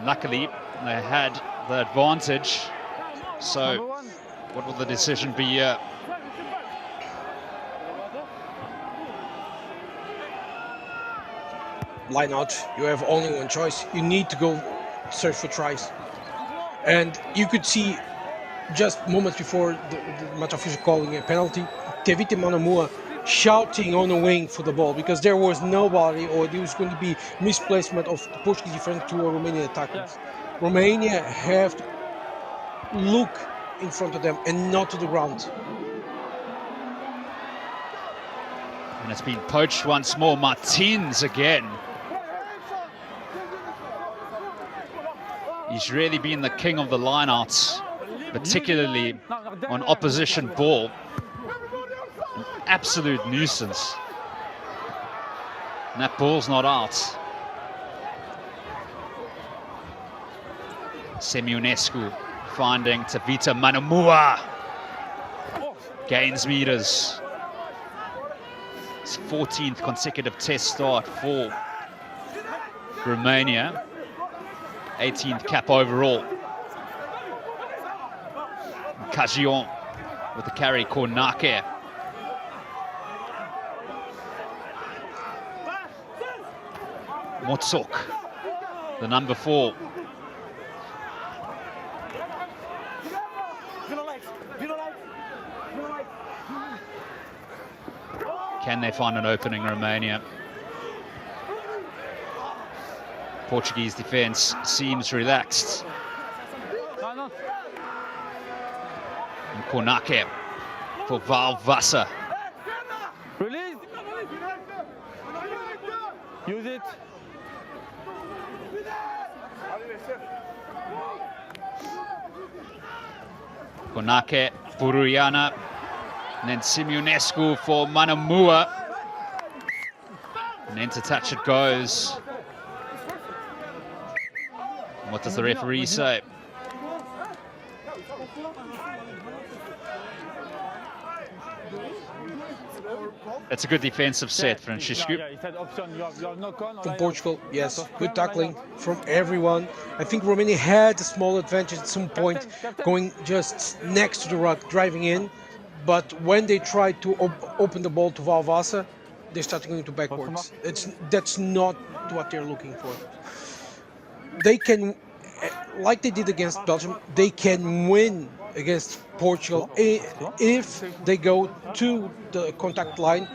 Luckily, they had the advantage. So, what will the decision be here? Line out. You have only one choice. You need to go search for tries. And you could see just moments before the match official calling a penalty, Tevite Manamua shouting on the wing for the ball because there was nobody, or there was going to be misplacement of the Portuguese defense to a Romanian attackers. Yeah. Romania have to look in front of them and not to the ground. And it's been poached once more. Martins again. He's really been the king of the lineouts, particularly on opposition ball. An absolute nuisance. And that ball's not out. Simunescu finding Tevite Manamua. Gains meters. It's 14th consecutive test start for Romania. 18th cap overall. Gagion with the carry, Kornake. Motsok, the number 4. Can they find an opening, Romania? Portuguese defense seems relaxed. And Kornake for Valvasa. Release. Use it. Kornake, Buruyana, and then Simunescu for Manamua. And then to touch it goes. What does the referee say? It's a good defensive set, Francisco. From Portugal, yes. Good tackling from everyone. I think Romania had a small advantage at some point, going just next to the ruck, driving in. But when they tried to open the ball to Valvasa, they started going to backwards. That's not what they're looking for. They can, like they did against Belgium, they can win against Portugal if they go to the contact line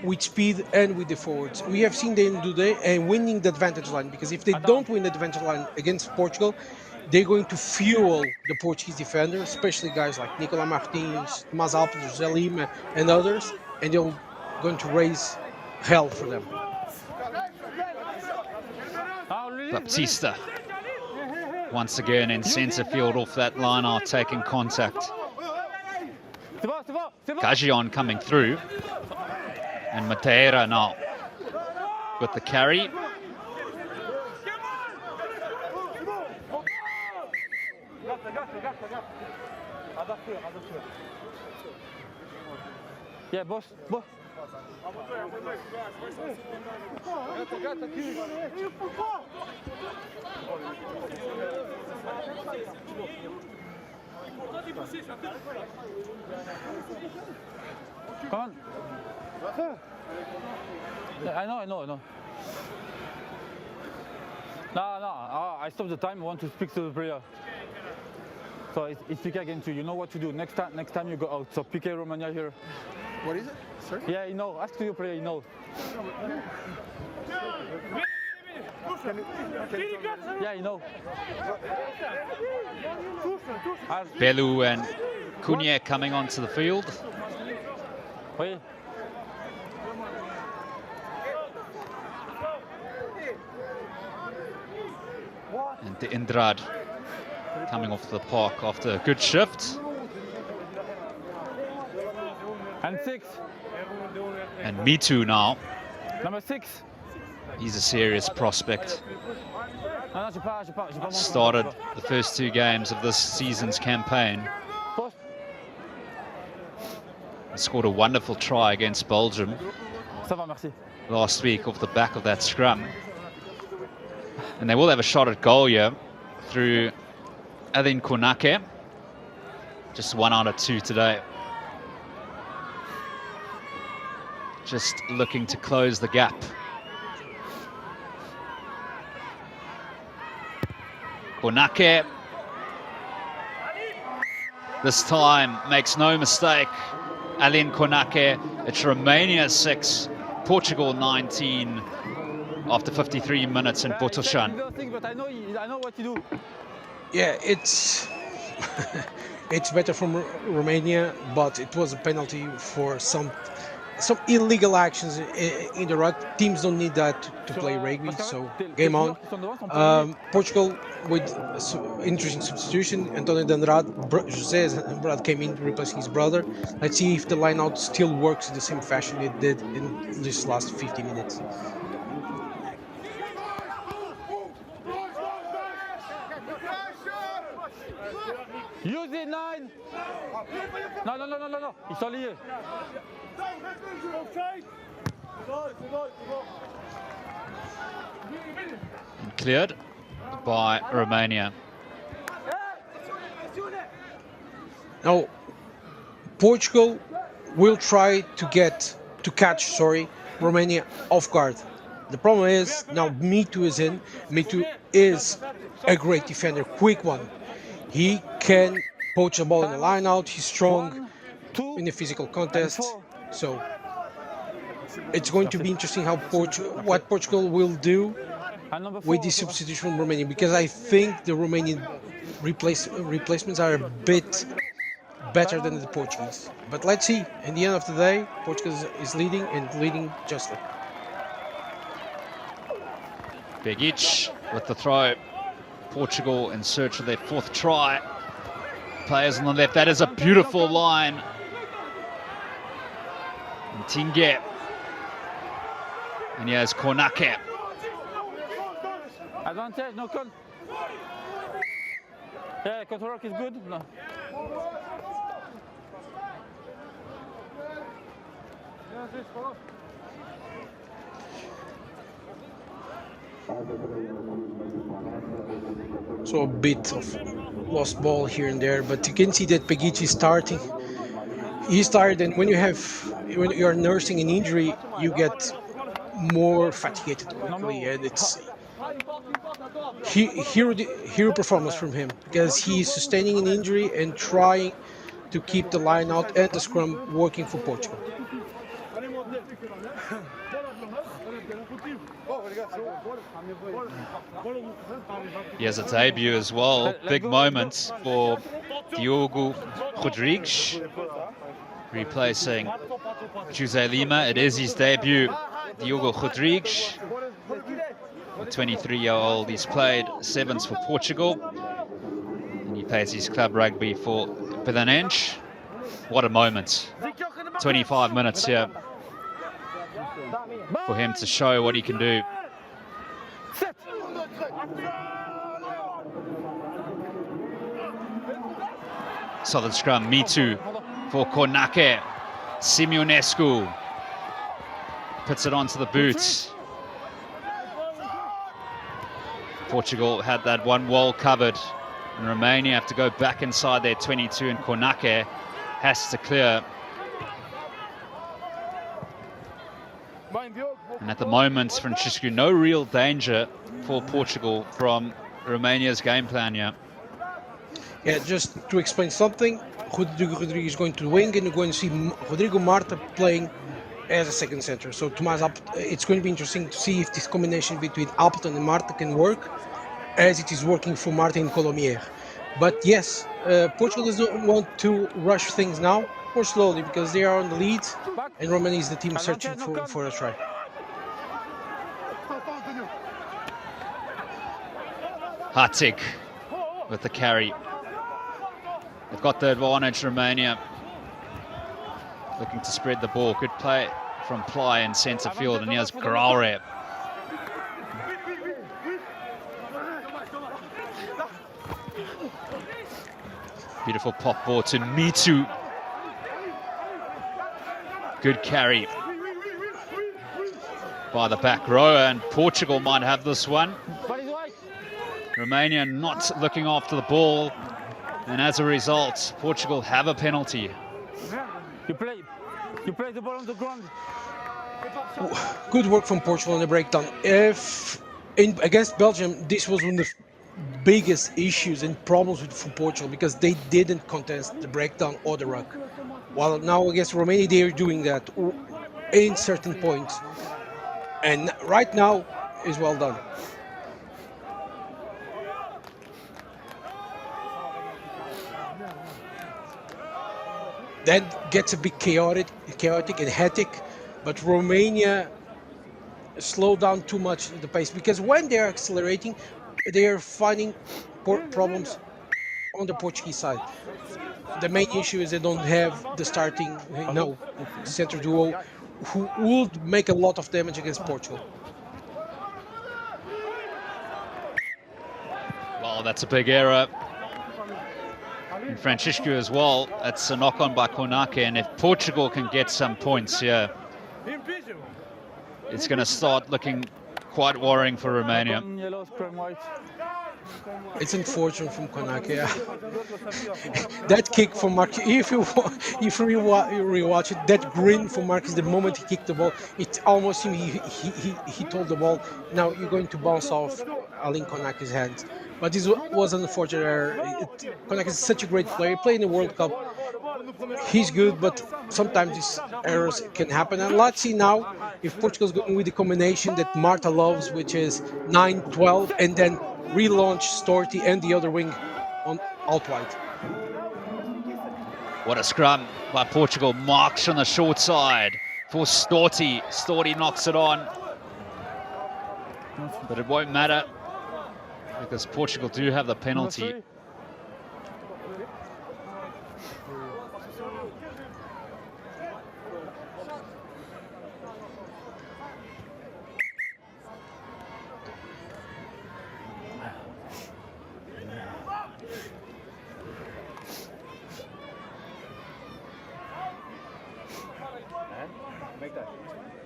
with speed and with the forwards. We have seen them do that and winning the advantage line, because if they don't win the advantage line against Portugal, they're going to fuel the Portuguese defender, especially guys like Nicolas Martins, Tomás Alves, José Lima, and others, and they're going to raise hell for them. Baptista once again in centre field off that line out, taking contact. Gagion coming through, and Madeira now with the carry. Yeah, boss. Come on. Yeah, I know. No, I stopped the time. I want to speak to the player. So it's PK again too. You know what to do. Next time you go out. So PK Romania here. What is it? Sorry? Yeah, you know. Ask to your player. You know. Yeah, you know. Belu and Cunha coming onto the field. Wait. And the Indrad coming off the park after a good shift. And 6. And Mitu now. Number 6. He's a serious prospect. Started the first 2 games of this season's campaign. He scored a wonderful try against Belgium last week off the back of that scrum. And they will have a shot at goal here through Alin Konake. Just 1 out of 2 today. Just looking to close the gap. Konake. This time makes no mistake. Alin Konake. It's Romania 6, Portugal 19 after 53 minutes in Botoshan. But I know what to do. Yeah, it's it's better from Romania, but it was a penalty for some illegal actions in the rugby. Teams don't need that to play rugby, so game on. Portugal with interesting substitution. Antonio Dandrad, José Dandrad came in replacing his brother. Let's see if the line-out still works in the same fashion it did in this last 50 minutes. Use it, 9. No. It's only here. And cleared by Romania. Now, Portugal will try to catch Romania off guard. The problem is now Mitu is in. Mitu is a great defender, quick one. He can poach the ball in the line out. He's strong in the physical contest. So it's going to be interesting what Portugal will do with this substitution from Romania, because I think the Romanian replacements are a bit better than the Portuguese. But let's see. In the end of the day, Portugal is leading and leading justly. Begic with the throw. Portugal in search of their 4th try. Players on the left. That is a beautiful line. And Tinge. And here's Konake. Advantage, no con. Yeah, control work is good. No. So a bit of lost ball here and there, but you can see that Begic is starting. He's tired, and when you are nursing an injury, you get more fatigued quickly, and it's hero performance from him, because he's sustaining an injury and trying to keep the line out and the scrum working for Portugal. He has a debut as well. Big moment for Diogo Rodrigues, replacing Jose Lima. It is his debut. Diogo Rodrigues, a 23-year-old. He's played 7s for Portugal, and he plays his club rugby for Belenenses. What a moment. 25 minutes here for him to show what he can do. Solid scrum, Mitu for Kornake. Simeonescu puts it onto the boots. Portugal had that one wall covered, and Romania have to go back inside their 22, and Kornake has to clear. And at the moment, Francisco, no real danger for Portugal from Romania's game plan here. Yeah, just to explain something, Rodrigo Rodrigues is going to the wing, and you're going to see Rodrigo Marta playing as a second center. So it's going to be interesting to see if this combination between Appleton and Marta can work, as it is working for Marta and Colomier. But yes, Portugal doesn't want to rush things now, or slowly, because they are on the lead, and Romania is the team searching for a try. Hatik with the carry. They've got the advantage, Romania. Looking to spread the ball. Good play from Ply in centre field, and here's Graure. Beautiful pop ball to Mitu. Good carry by the back row, and Portugal might have this one. Romania not looking after the ball, and as a result, Portugal have a penalty. You play the ball on the ground. Good work from Portugal in the breakdown. Against Belgium, this was one of the biggest issues and problems for Portugal, because they didn't contest the breakdown or the ruck. While now against Romania, they are doing that in certain points. And right now is well done. That gets a bit chaotic and hectic, but Romania slowed down too much the pace, because when they're accelerating, they are finding problems on the Portuguese side. The main issue is they don't have the starting center duo who would make a lot of damage against Portugal. Well, that's a big error. And Francisco as well. That's a knock-on by Kornake, and if Portugal can get some points here, it's going to start looking quite worrying for Romania. It's unfortunate from Kornake. Yeah. That kick from Mark, if you rewatch it, that grin from Marcus the moment he kicked the ball, it almost seemed he told the ball, now you're going to bounce off Alin Kornake's hands. But this was an unfortunate error. Kornake is such a great player. He played in the World Cup. He's good, but sometimes these errors can happen. And let's see now if Portugal's going with the combination that Marta loves, which is 9-12, and then relaunch Storti and the other wing on out wide. What a scrum by Portugal. Marks on the short side for Storti. Storti knocks it on. But it won't matter, because Portugal do have the penalty.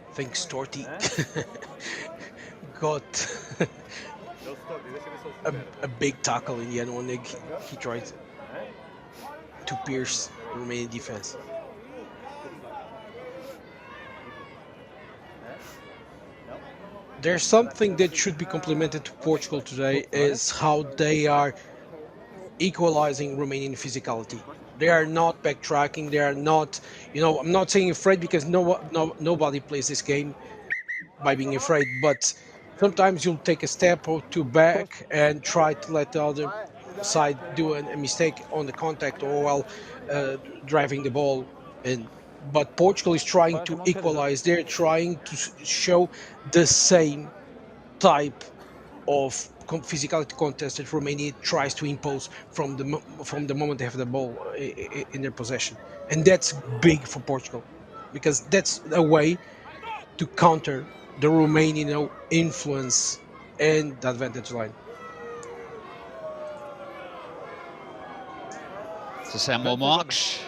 I think Storti got a big tackle in the end when he tried to pierce the Romanian defense. There's something that should be complimented to Portugal today, is how they are equalizing Romanian physicality. They are not backtracking. They are not, I'm not saying afraid, because nobody plays this game by being afraid. But sometimes you'll take a step or two back and try to let the other side do a mistake on the contact or while driving the ball in. But Portugal is trying to equalize. They're trying to show the same type of physicality contest that Romania tries to impose from the moment they have the ball in their possession, and that's big for Portugal, because that's a way to counter the Romanian influence and the advantage line. to Samuel Marks.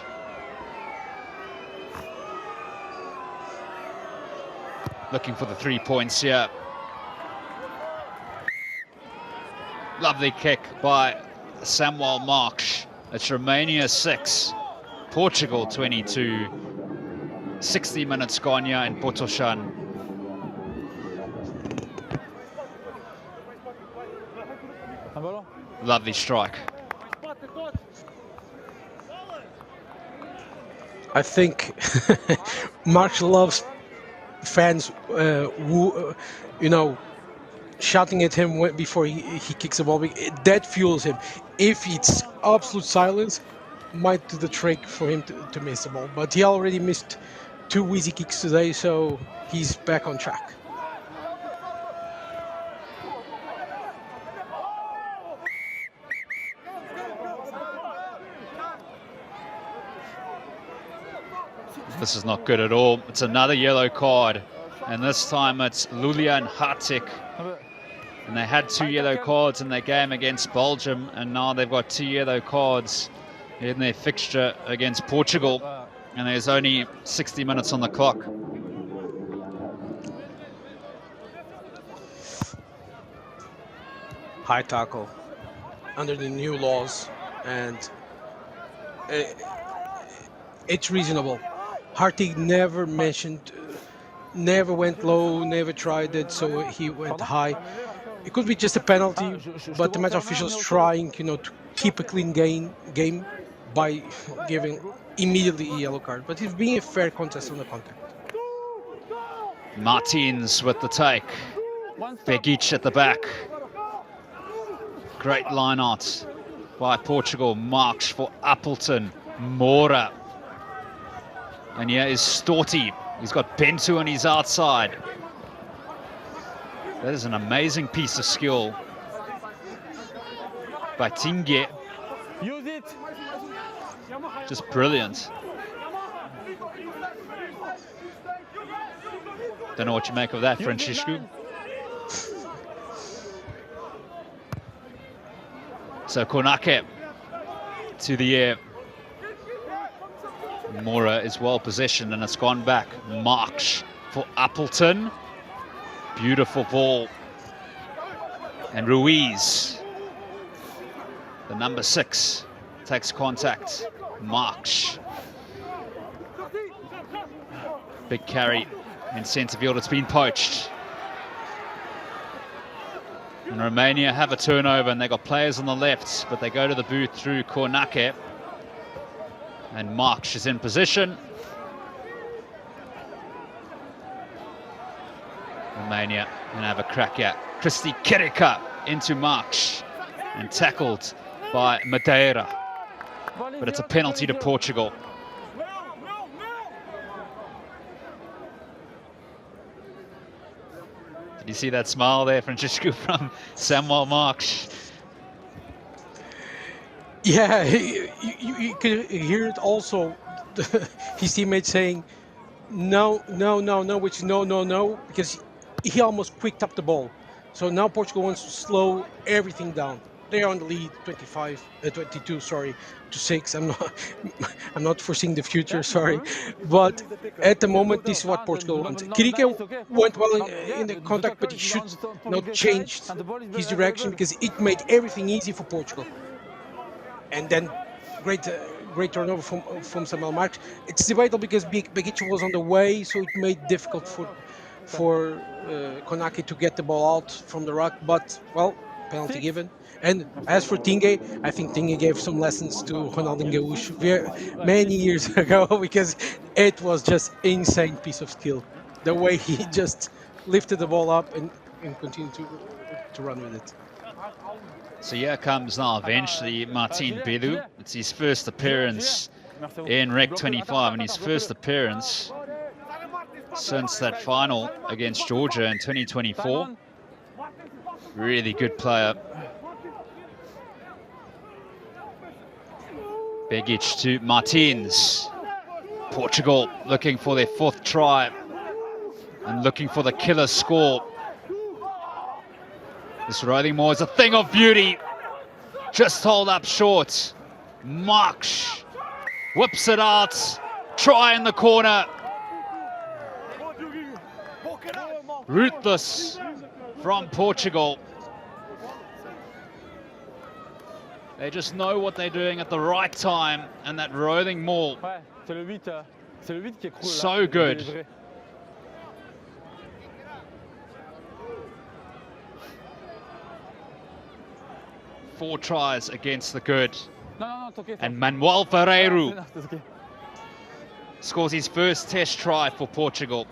Looking for the 3 points here. Lovely kick by Samuel Marks. It's Romania 6, Portugal 22. 60 minutes gone here in Botoșani. Lovely strike. I think Mark loves fans who, you know, shouting at him before he kicks the ball. That fuels him. If it's absolute silence, might do the trick for him to miss the ball. But he already missed 2 easy kicks today, so he's back on track. This is not good at all. It's another yellow card, and this time it's Lulian Hartik. And they had 2 yellow cards in their game against Belgium, and now they've got 2 yellow cards in their fixture against Portugal, and there's only 60 minutes on the clock. High tackle under the new laws, and it's reasonable. Hartig never mentioned, never went low, never tried it, so he went high. It could be just a penalty, but the match officials trying, you know, to keep a clean game by giving immediately a yellow card. But it's being a fair contest on the contact. Martins with the take. Begic at the back. Great line out by Portugal. Marks for Appleton. Mora. And here is Storti. He's got Bento on his outside. That is an amazing piece of skill by Tinge. Use it. Just brilliant. Don't know what you make of that, Francisco. So Konake to the air. Mora is well positioned and it's gone back. Marks for Appleton. Beautiful ball. And Ruiz, the number 6, takes contact. Marks. Big carry in centre field. It's been poached. And Romania have a turnover and they got players on the left, but they go to the booth through Kornake. And Marks is in position. Romania gonna have a crack at Christy Kirika into Marks and tackled by Madeira. But it's a penalty to Portugal. Did you see that smile there, Francisco, from Samuel Marks? Yeah, you can hear it also, his teammates saying, no, which is no, because he almost quicked up the ball. So now Portugal wants to slow everything down. They're on the lead, 22, sorry, to 6. I'm not foreseeing the future, sorry. But at the moment, this is what Portugal wants. Kirike went well in the contact, but he should not change his direction because it made everything easy for Portugal. And then great turnover from Samuel Marks. It's debatable because Begic was on the way, so it made it difficult for Konake to get the ball out from the ruck. But, well, penalty given. And as for Tinge, I think Tinge gave some lessons to Ronaldinho Gaúcho many years ago because it was just insane piece of skill. The way he just lifted the ball up and continued to run with it. So here comes now eventually Martin Belu. It's his first appearance in Rec 25 and his first appearance since that final against Georgia in 2024. Really good player. Begic to Martins. Portugal looking for their 4th try and looking for the killer score. This rolling more is a thing of beauty. Just hold up short. Marks whips it out. Try in the corner. Ruthless from Portugal. They just know what they're doing at the right time, and that rolling maul. Ouais, c'est le 8, c'est le 8 qui est cool. So là, good. délivré. 4 tries against the good. Non, non, non, c'est ok. And Manuel Ferreiro Non, c'est ok. scores his first test try for Portugal.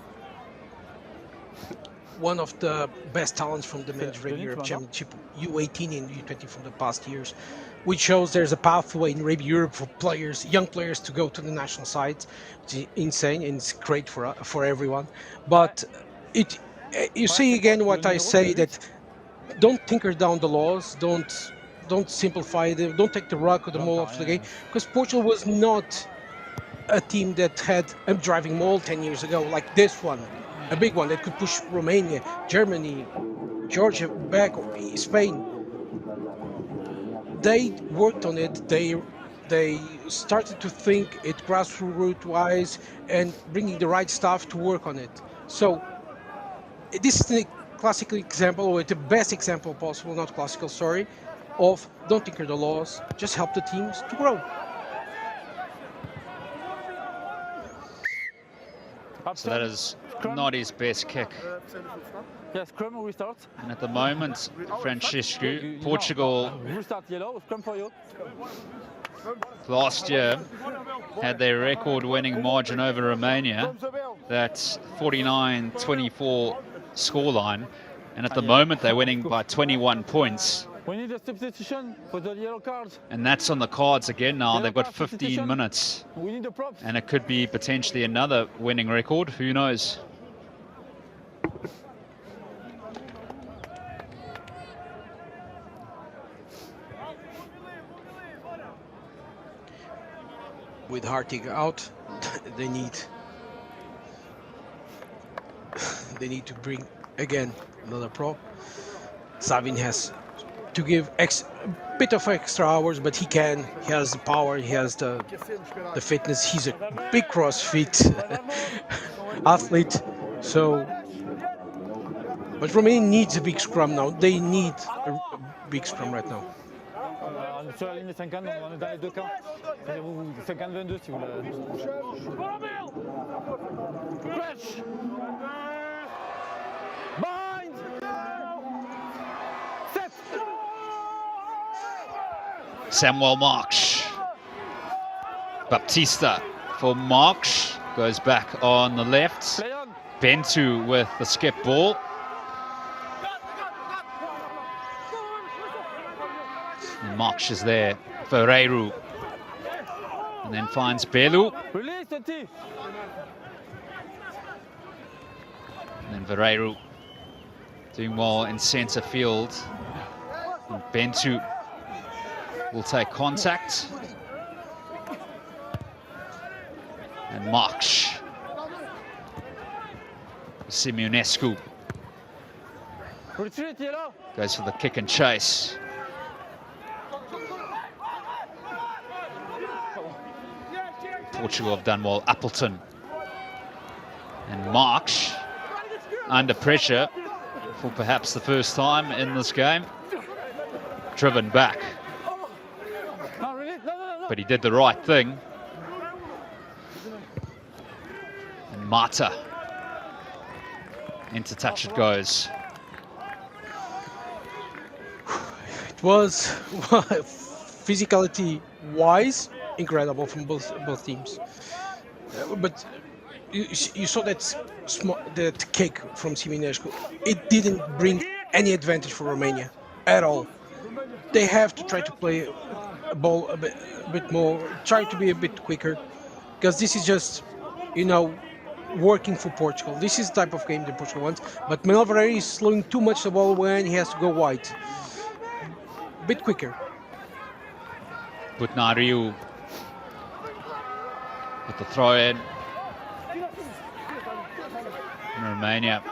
One of the best talents from the men's rugby Denis, Europe tu Championship U18 and U20 from the past years, which shows there's a pathway in rugby Europe for players, young players, to go to the national sides. It's insane and it's great for everyone. But you see again what I say, that don't tinker down the laws, don't simplify them, don't take the rug or the maul off the game, because Portugal was not a team that had a driving maul 10 years ago like this one. A big one that could push Romania, Germany, Georgia back, or Spain. They worked on it. They started to think it grassroots wise and bringing the right staff to work on it. So this is the classical example, or the best example possible, not classical, sorry, of don't tinker the laws, just help the teams to grow. So that is not his best kick. Yeah, scrum restart. And at the moment, Francisco, Portugal Restart yellow, scrum for you. last year had their record-winning margin over Romania, that 49-24 scoreline, and at the moment they're winning by 21 points. We need a substitution for the yellow cards. And that's on the cards again now. They've got 15 minutes. We need the props. And it could be potentially another winning record. Who knows? With Hartig out, they need to bring again another prop. Savin has to give a bit of extra hours, but he has the power, he has the fitness. He's a big CrossFit athlete. So, but Romania needs a big scrum now. They need a big scrum right now. On est sur la ligne 50, on est dans les deux camps. 50-22 si vous voulez. Bind! Set! Samuel Marks. Baptista for Marks. Goes back on the left. Play on! Bentu with the skip ball. And Marks is there. Ferreiro. And then finds Belu. Release the T! And then Ferreiro doing well in centre field. And Bentu will take contact. And Marks. Simeonescu Retreat yellow! goes for the kick and chase. Portugal have done well. Appleton and Marks under pressure for perhaps the first time in this game. Driven back, No, release! No! but he did the right thing. And Mata, into touch it goes. It was physicality wise incredible from both teams, but you saw that kick from Simeonescu. It didn't bring any advantage for Romania at all. They have to try to play a ball a bit more, try to be a bit quicker, because this is just, working for Portugal. This is the type of game that Portugal wants, but Manuel Ferreira is slowing too much the ball when he has to go wide. A bit quicker. Butnariu with the throw in. And Romania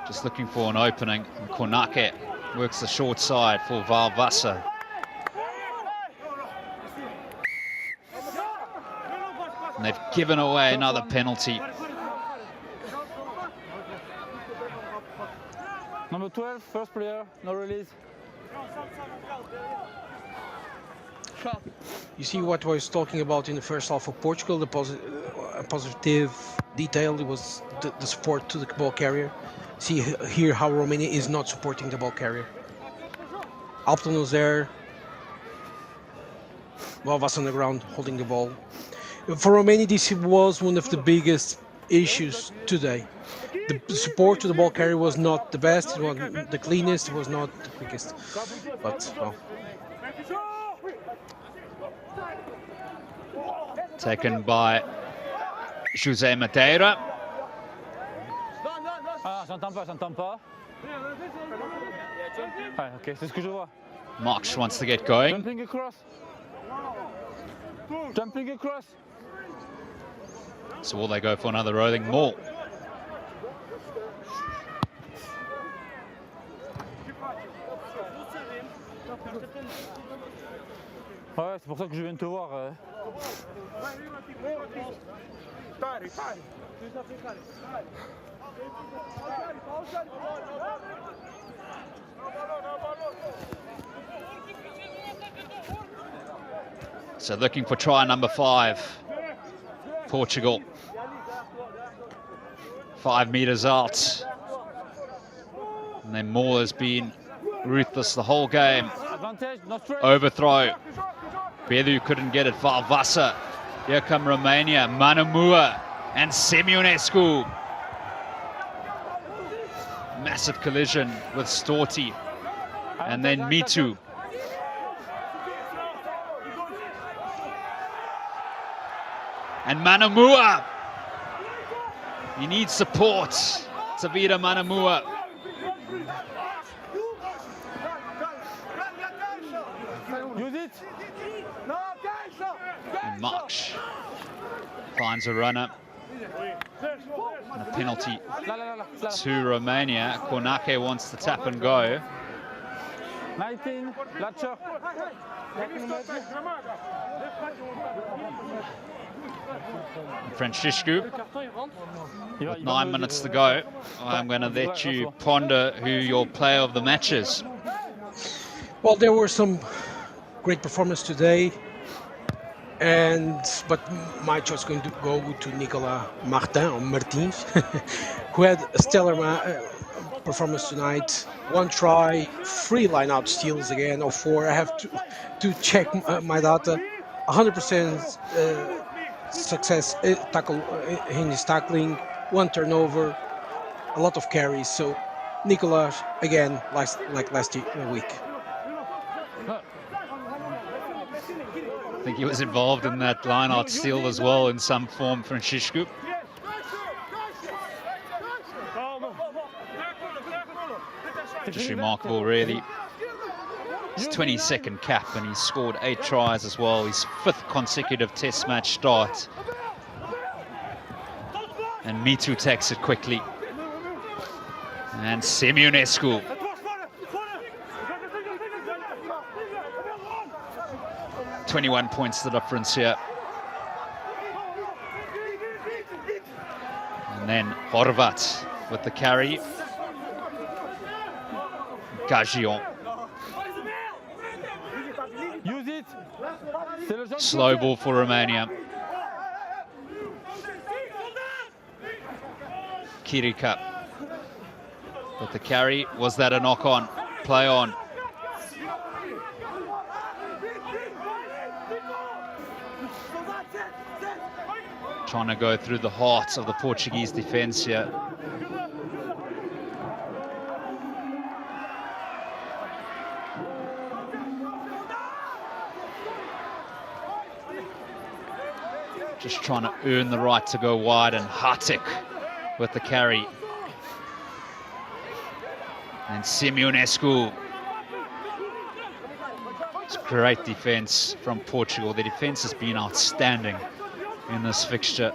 just looking for an opening. And Kornake works the short side for Valvasa. And they've given away another penalty. Number 12, first player, no release. You see what I was talking about in the first half of Portugal, the positive detail, it was the support to the ball carrier. See here how Romania is not supporting the ball carrier. Alpton was there, Valvas on the ground holding the ball. For Romania, this was one of the biggest issues today. The support to the ball carrier was not the best, it wasn't the cleanest, it was not the quickest. But, well. Taken by José Madeira. Ah, j'entends pas. Ouais, ok, c'est ce que je vois. March wants to get going. Jumping across. Jumping across. So will they go for another rolling maul? Ouais, c'est pour ça que je viens de te voir. So looking for try number 5, Portugal. 5 meters out. And then Moore has been ruthless the whole game. Advantage, no straight. Overthrow. Belu couldn't get it. Valvasa. Here come Romania. Manamua and Semionescu. Massive collision with Storti. And then Mitu. And Manamua. He needs support. Savita Manamua. Use it. And March finds a runner. And a penalty to Romania. Kornake wants to tap and go. 19, Latcher. Franciscu, with 9 minutes to go, I'm going to let you ponder who your player of the match is. Well, there were some great performances today, but my choice is going to go to Nicolas Martins, who had a stellar performance tonight. 1 try, 3 line-out steals again, or 4. I have to check my data. 100% success tackle in his tackling, 1 turnover, a lot of carries. So Nicolas again, like last week. I think he was involved in that line-out steal as well in some form, Franciscu. Just remarkable, really. His 22nd cap, and he's scored 8 tries as well. His 5th consecutive test match start. And Mitu takes it quickly. And Semionescu. "21 points the difference here." And then Horvat with the carry. Gagion. Use it. Slow ball for Romania. Kirika with the carry. Was that a knock on? Play on. Trying to go through the heart of the Portuguese defense here. Just trying to earn the right to go wide, and Hatik with the carry. And Semionescu. It's great defense from Portugal. The defense has been outstanding in this fixture.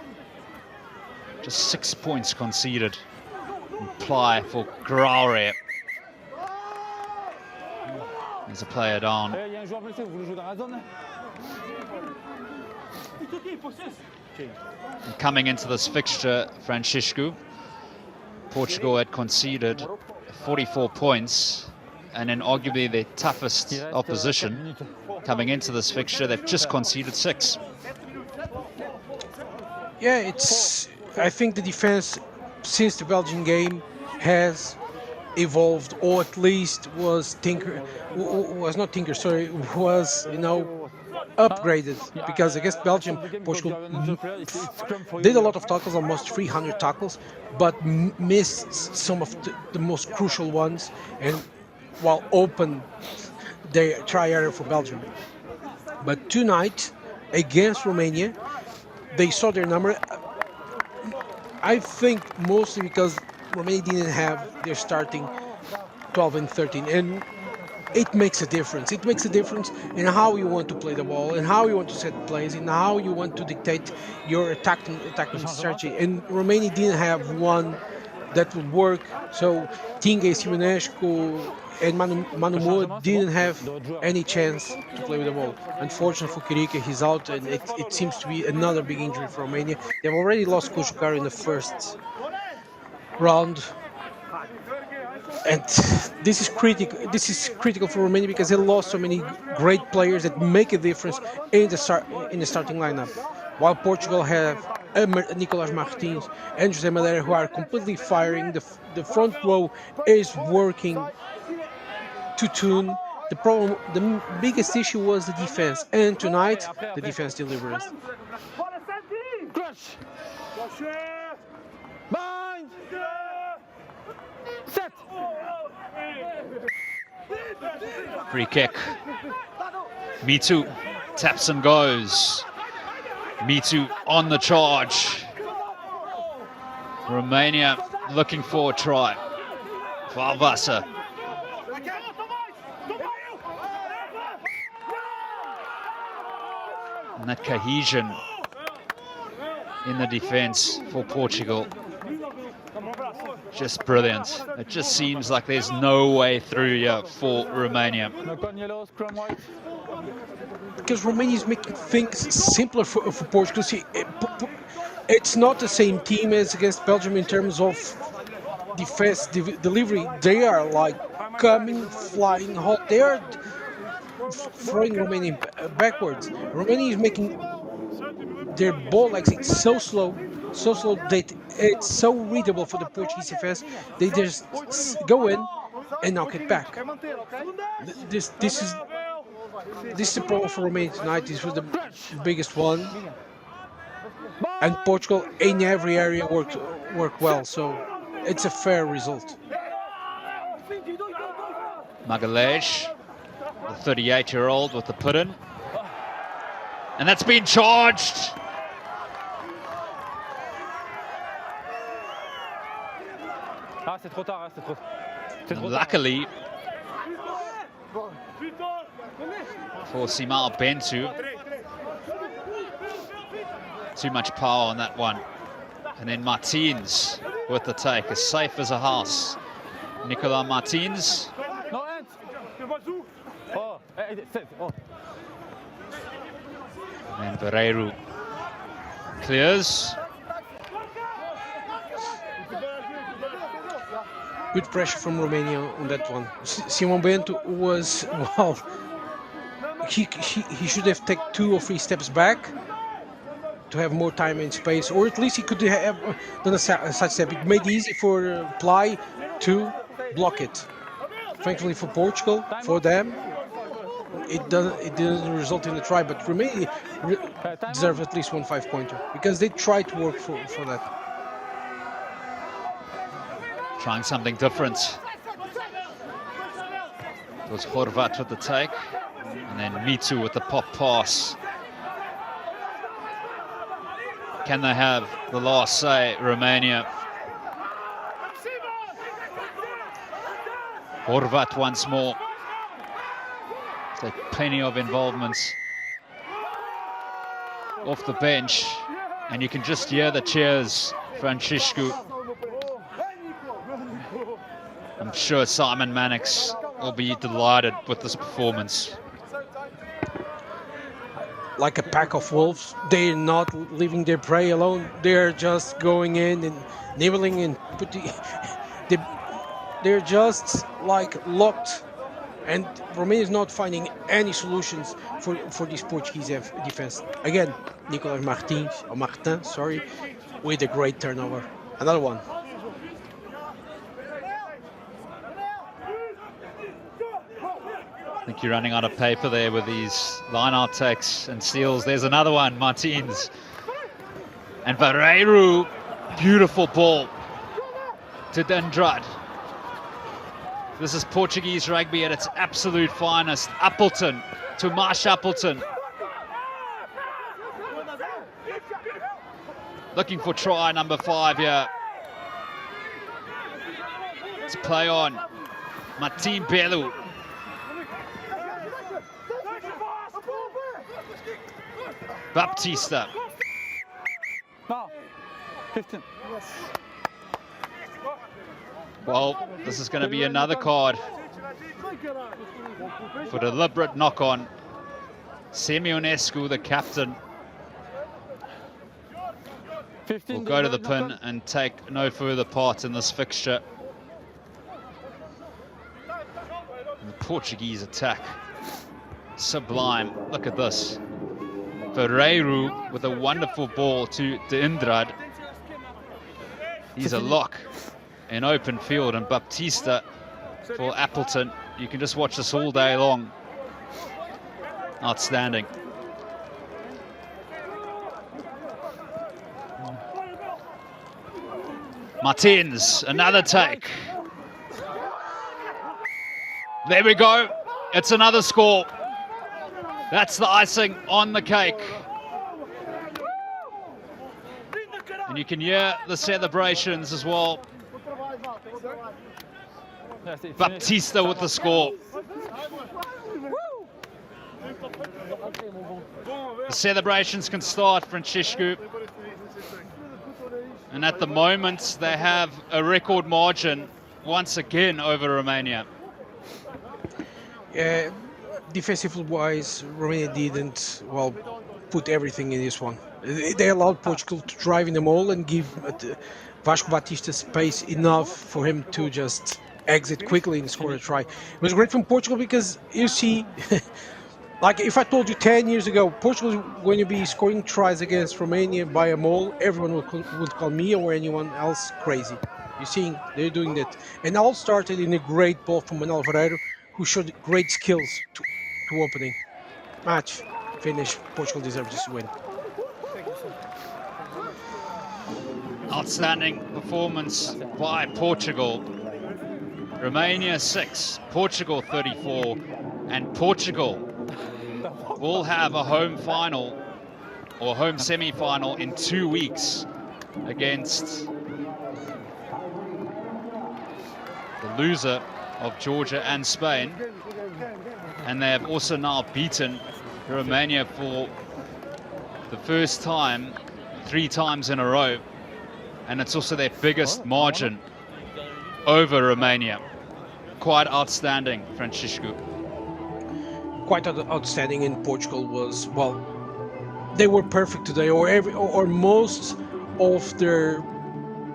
Just 6 points conceded. Apply for Graure. There's a player down. And coming into this fixture, Francisco, Portugal had conceded 44 points, and in arguably their toughest opposition coming into this fixture, they've just conceded 6. Yeah, I think the defense since the Belgian game has evolved, or at least was upgraded, because against Belgium, Portugal did a lot of tackles, almost 300 tackles, but missed some of the most crucial ones, and while open the try area for Belgium. But tonight, against Romania, they saw their number. I think mostly because Romania didn't have their starting 12 and 13, and it makes a difference. It makes a difference in how you want to play the ball, and how you want to set plays, and how you want to dictate your attacking strategy. And Romania didn't have one that would work. So Tinga, Simonescu, and Manu Moa didn't have any chance to play with the ball. Unfortunately for Chirica, he's out, and it seems to be another big injury for Romania. They've already lost Koshukar in the first round. And this is critical. This is critical for Romania because they lost so many great players that make a difference in the starting lineup. While Portugal have Nicolas Martins and José Madeira, who are completely firing. The front row is working to tune. The biggest issue was the defense, and tonight the defense delivers. Set. Free kick. Mitu taps and goes. Mitu on the charge. Romania looking for a try. Valvasa. And that cohesion in the defense for Portugal, just brilliant. It just seems like there's no way through here for Romania. Because Romania is making things simpler for Portugal. See, it's not the same team as against Belgium in terms of defense delivery. They are like coming, flying hot. They are throwing Romania backwards. Romania is making their ball like it's so slow that it's so readable for the Portuguese defense. They just go in and knock it back. This is the problem for Romania tonight. This was the biggest one, and Portugal in every area worked well. So it's a fair result. Magalhaes, the 38-year-old with the put-in, and that's been charged. And luckily for Simao Bentu, too much power on that one. And then Martins with the take, as safe as a house. Nicolas Martins. And Barreiro clears. Good pressure from Romania on that one. Simon Bento was, well, he should have taken 2 or 3 steps back to have more time and space, or at least he could have done a side step. It made it easy for Play to block it. Thankfully for Portugal, for them, it didn't result in a try, but Romania deserve at least 1 5-pointer because they tried to work for that. Trying something different. It was Horvat with the take, and then Mitu with the pop pass. Can they have the last say, Romania? Horvat once more. So plenty of involvements off the bench, and you can just hear the cheers, Francisco. I'm sure Simon Mannix will be delighted with this performance. like a pack of wolves. They're not leaving their prey alone. They're just going in and nibbling and they, they're just like locked. And Romania is not finding any solutions for this Portuguese defense. Again, Nicolas Martin, sorry, with a great turnover. Another one. I think you're running out of paper there with these line-out takes and steals. There's another one, Martins. And Vareiro, beautiful ball to Dendrad. This is Portuguese rugby at its absolute finest. Appleton, Tomas Appleton. Looking for try number 5 here. Let's play on. Martin Belu. Baptista. No, 15. Well, this is going to be another card for deliberate knock-on. Semionescu, the captain, 15 will go to the pin and take no further part in this fixture. And the Portuguese attack, sublime. Look at this. Ferreiro with a wonderful ball to Indrad. He's a lock in open field, and Baptista for Appleton. You can just watch this all day long. Outstanding. Martins, another take. There we go. It's another score. That's the icing on the cake. And you can hear the celebrations as well. Baptista with the score. The celebrations can start, Francisco. And at the moment, they have a record margin once again over Romania. Defensively wise, Romania didn't, well, put everything in this one. They allowed Portugal to drive in the mole and give Vasco Batista space enough for him to just exit quickly and score a try. It was great from Portugal because, you see, like if I told you 10 years ago, Portugal is going to be scoring tries against Romania by a mole, everyone would call me or anyone else crazy. You're seeing they're doing that. And all started in a great ball from Manuel Vareiro, who showed great skills to opening. Match, finish, Portugal deserves this win. Outstanding performance by Portugal. Romania 6, Portugal 34, and Portugal will have a home final or home semi-final in 2 weeks against the loser of Georgia and Spain. And they have also now beaten Romania for the first time 3 times in a row. And it's also their biggest margin over Romania. Quite outstanding, Francisco. Quite outstanding. In Portugal was, well, they were perfect today, or most of their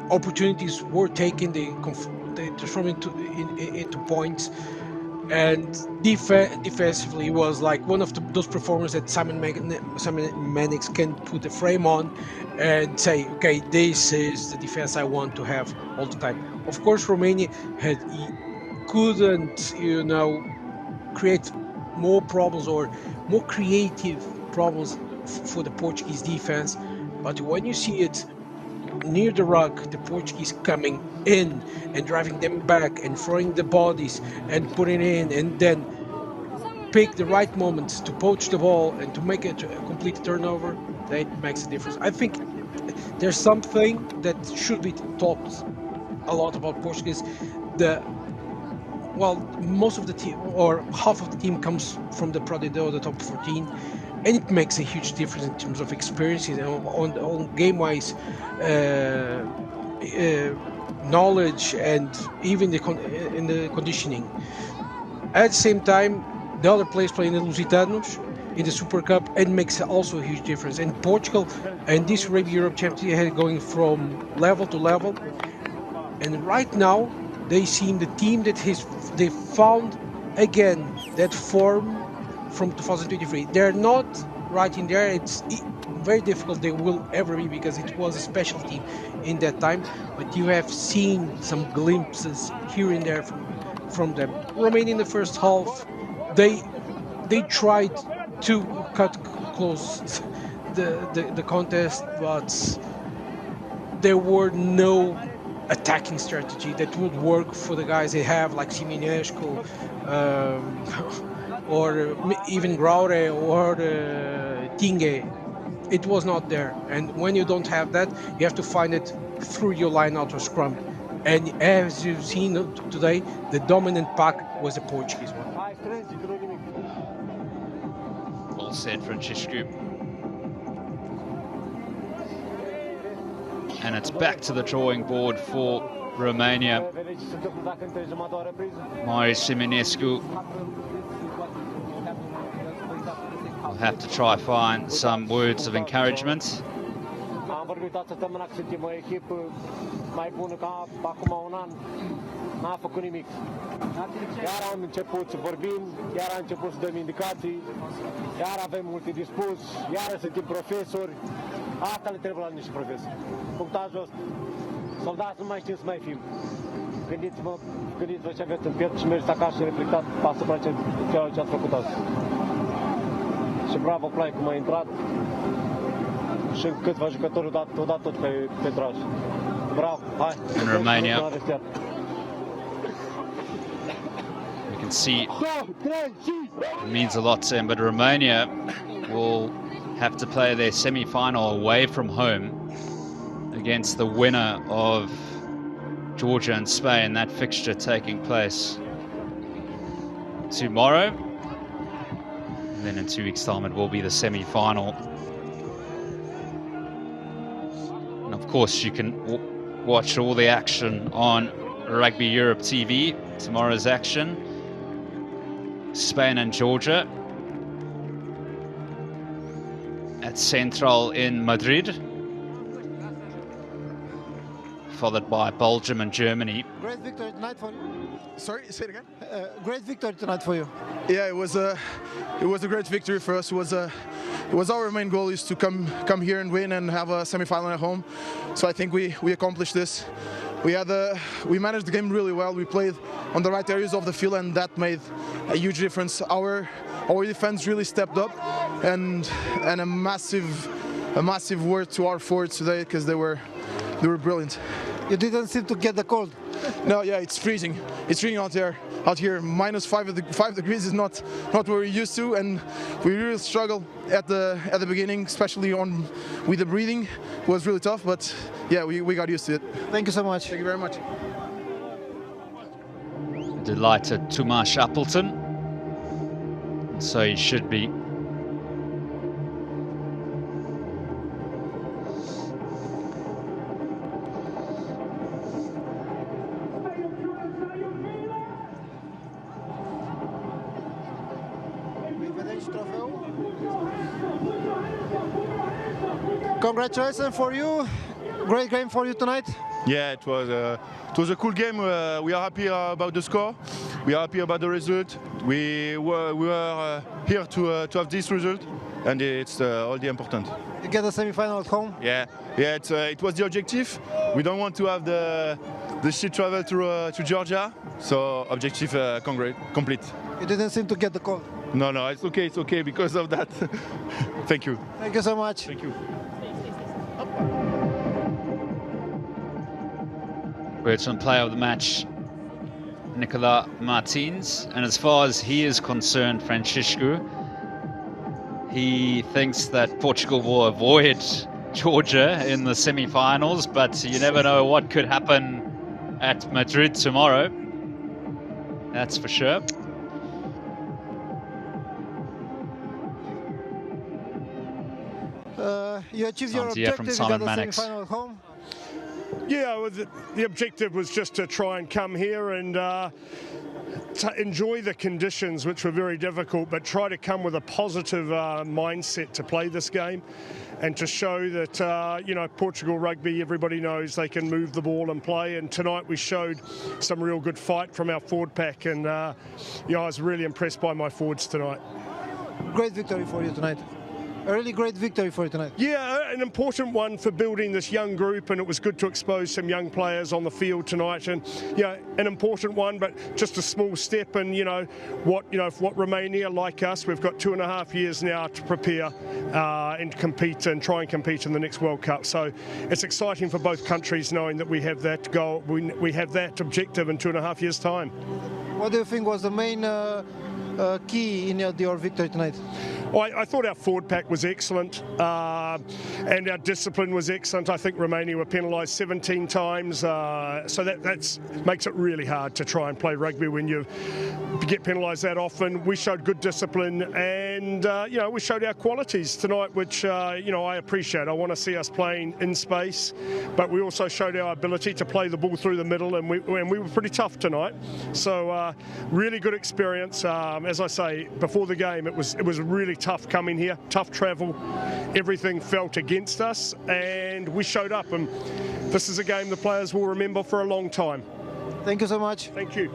opportunities were taken. They transformed into points. And defensively was like one of those performers that Simon Mannix can put a frame on and say, okay, this is the defense I want to have all the time. Of course, Romania couldn't, create more problems or more creative problems for the Portuguese defense. But when you see it near the ruck, the Portuguese coming in and driving them back and throwing the bodies and putting in, and then pick the right moments to poach the ball and to make it a complete turnover, that makes a difference. I think there's something that should be talked a lot about Portuguese. Most of the team, or half of the team, comes from the Pro D2, the top 14, and it makes a huge difference in terms of experience on game-wise knowledge and even in the conditioning. At the same time, the other players playing the Lusitanos, in the Super Cup and makes also a huge difference. And Portugal and this Rugby Europe Championship going from level to level. And right now, they seem the team that they found again that form from 2023. They're not right in there. It's very difficult they will ever be because it was a special team in that time. But you have seen some glimpses here and there from them. Romania in the first half, they tried to cut close the contest, but there were no attacking strategy that would work for the guys they have, like Siminescu, or even Graure or Tinge. It was not there. And when you don't have that, you have to find it through your line out of scrum. And as you've seen today, the dominant pack was the Portuguese one. Well said, Franciscu. And it's back to the drawing board for Romania. Marius Siminescu will have to try find some words of encouragement. Am vorbit toată săptămâna că suntem o echipă mai bună ca acum un an. N-a făcut nimic. Iar am început să vorbim, iar am început să dăm indicații, iar avem multe de spus, iar suntem profesori. Asta le trebuie la niște profesori. Punctajul ăsta. Soldați nu mai știm să mai fim. Gândiți-vă ce aveți în piept și mergeți acasă și reflectați asupra ceea ce ați făcut azi. Și bravo, Plai, cum a intrat. Și câțiva jucători au dat tot pe traj. Bravo, hai! In Romania, you can see it means a lot to him, but Romania will have to play their semi-final away from home against the winner of Georgia and Spain, that fixture taking place tomorrow. And then in 2 weeks' time, it will be the semi-final. And of course, you can watch all the action on Rugby Europe TV. Tomorrow's action, Spain and Georgia at Central in Madrid, followed by Belgium and Germany. Great victory tonight for you. Sorry, say it again. Great victory tonight for you. Yeah, it was a great victory for us. It was our main goal is to come here and win and have a semi-final at home. So I think we accomplished this. We managed the game really well. We played on the right areas of the field, and that made a huge difference. Our defense really stepped up, and a massive word to our forwards today because they were brilliant. You didn't seem to get the cold. No, yeah, it's freezing. It's freezing out here. Minus 5 degrees is not what we're used to, and we really struggled at the beginning, especially with the breathing. It was really tough, but yeah, we got used to it. Thank you so much. Thank you very much. Delighted Tomasz Appleton, so he should be. Congratulations for you. Great game for you tonight. Yeah, it was a cool game. We are happy about the score. We are happy about the result. We were here to have this result, and it's all the important. You get the semi-final at home. Yeah. It was the objective. We don't want to have the ship travel to Georgia, so objective complete. You didn't seem to get the call. No, it's okay because of that. Thank you. Thank you so much. Thank you. Words on player of the match, Nicolas Martins. And as far as he is concerned, Francisco, he thinks that Portugal will avoid Georgia in the semi-finals, but you never know what could happen at Madrid tomorrow. That's for sure. You achieved your Sounds from objective. You Simon got the Mannix. semi-final at home. Yeah, the objective was just to try and come here and enjoy the conditions, which were very difficult, but try to come with a positive mindset to play this game and to show that, you know, Portugal rugby, everybody knows they can move the ball and play. And tonight we showed some real good fight from our forward pack. And, you know, I was really impressed by my forwards tonight. Great victory for you tonight. A really great victory for you tonight. Yeah, an important one for building this young group, and it was good to expose some young players on the field tonight. And yeah, an important one, but just a small step. And what Romania, like us, we've got 2.5 years now to prepare and compete and try and compete in the next World Cup. So it's exciting for both countries knowing that we have that goal, we have that objective in 2.5 years' time. What do you think was the main key in your victory tonight? I thought our forward pack was excellent and our discipline was excellent. I think Romania were penalised 17 times, so that makes it really hard to try and play rugby when you get penalised that often. We showed good discipline and we showed our qualities tonight, which I appreciate. I want to see us playing in space, but we also showed our ability to play the ball through the middle, and we were pretty tough tonight. So really good experience. As I say, before the game, it was really tough coming here, tough travel. Everything felt against us, and we showed up. And this is a game the players will remember for a long time. Thank you so much. Thank you.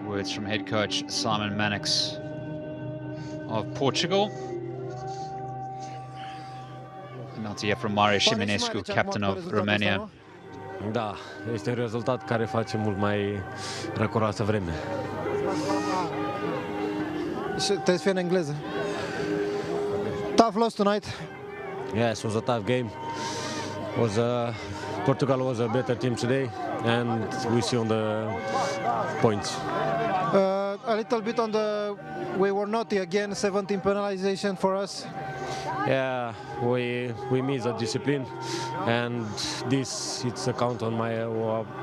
Words from head coach Simon Mannix of Portugal. And now to hear from Mario Șiminescu, captain of Romania. Da, este un rezultat care face mult mai răcoroasă vreme. Trebuie să fie în engleză. Tough loss tonight. Yes, it was a tough game. Portugal was a better team today, and we see on the points. A little bit we were naughty again, 17 penalization for us. Yeah, we miss the discipline, and it's a count on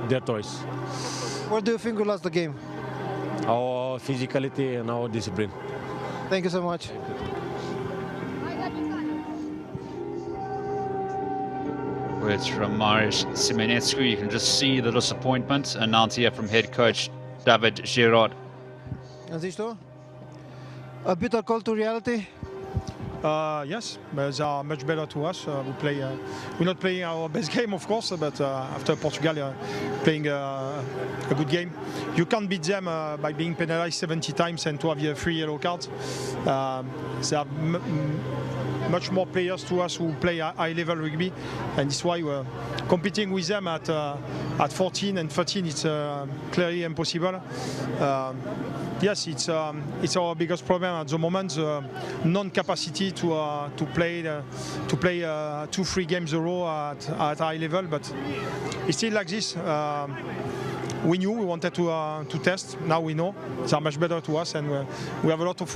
their choice. Where do you think we lost the game? Our physicality and our discipline. Thank you so much. Words from Marius Șiminescu. You can just see the disappointment. And now to hear from head coach David Giraud. Zici tu? A bitter call to reality? Yes, but they are much better to us. We're not playing our best game, of course, but after Portugal playing a good game, you can't beat them by being penalized 70 times and to have 3 yellow cards. They are much more players to us who play high-level rugby, and this is why we're competing with them at 14 and 13. It's clearly impossible. Yes, it's our biggest problem at the moment, the non-capacity to play 2-3 games a row at high level, but it's still like this. We knew we wanted to test. Now we know they are much better to us, and we have a lot of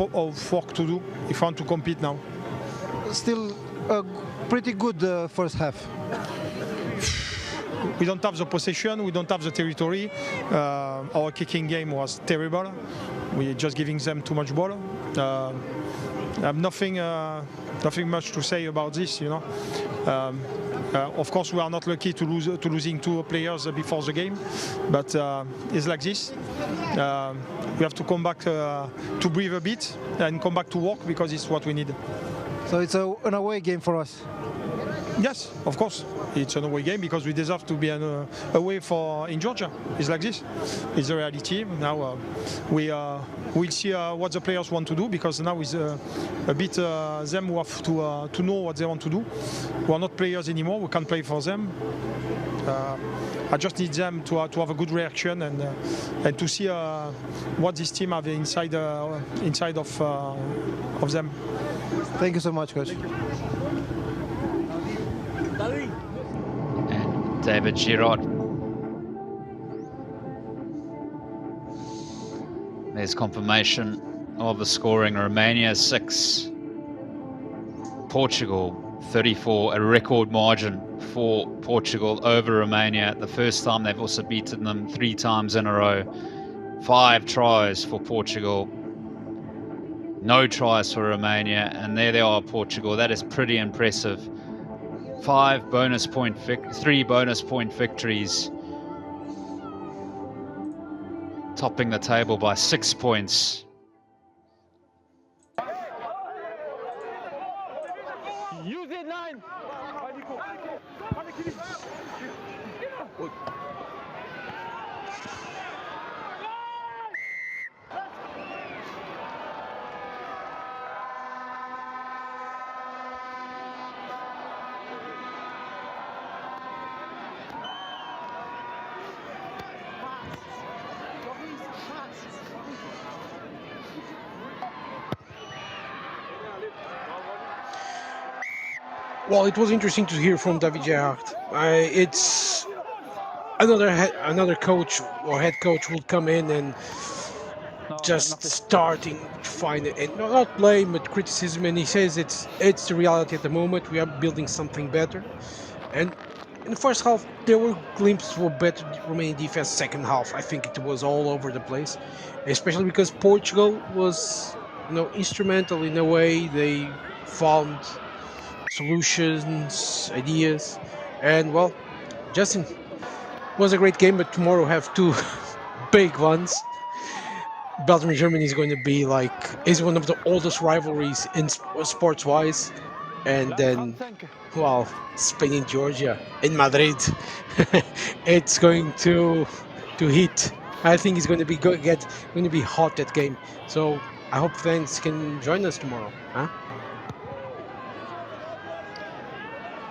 work to do if we want to compete now. Still a pretty good first half. We don't have the possession, we don't have the territory. Our kicking game was terrible. We're just giving them too much ball. I have nothing much to say about this, Of course, we are not lucky to losing 2 players before the game, but it's like this. We have to come back to breathe a bit and come back to work, because it's what we need. So it's an away game for us. Yes, of course. It's an away game because we deserve to be away in Georgia. It's like this. It's the reality. Now we'll see what the players want to do, because now is a bit them who have to know what they want to do. We are not players anymore. We can't play for them. I just need them to have a good reaction and to see what this team have inside of them. Thank you so much, coach. And David Giraud. There's confirmation of the scoring. Romania 6, Portugal 34, a record margin for Portugal over Romania. The first time they've also beaten them 3 times in a row. 5 tries for Portugal, no tries for Romania, and there they are, Portugal. That is pretty impressive. 3 bonus point victories, topping the table by 6 points. Use it, 9. Well, it was interesting to hear from David Gerrard. It's another coach or head coach will come in and just starting to find it, and not blame but criticism. And he says it's the reality at the moment. We are building something better. And in the first half, there were glimpses of better Romanian defense. Second half, I think it was all over the place, especially because Portugal was, instrumental in a way. They found solutions, ideas, and well, Justin, was a great game, but tomorrow have two big ones. Belgium and Germany is going to be is one of the oldest rivalries in sports-wise, and then, well, Spain and Georgia in Madrid. It's going to hit. I think it's going to be going to be hot, that game. So I hope fans can join us tomorrow, huh?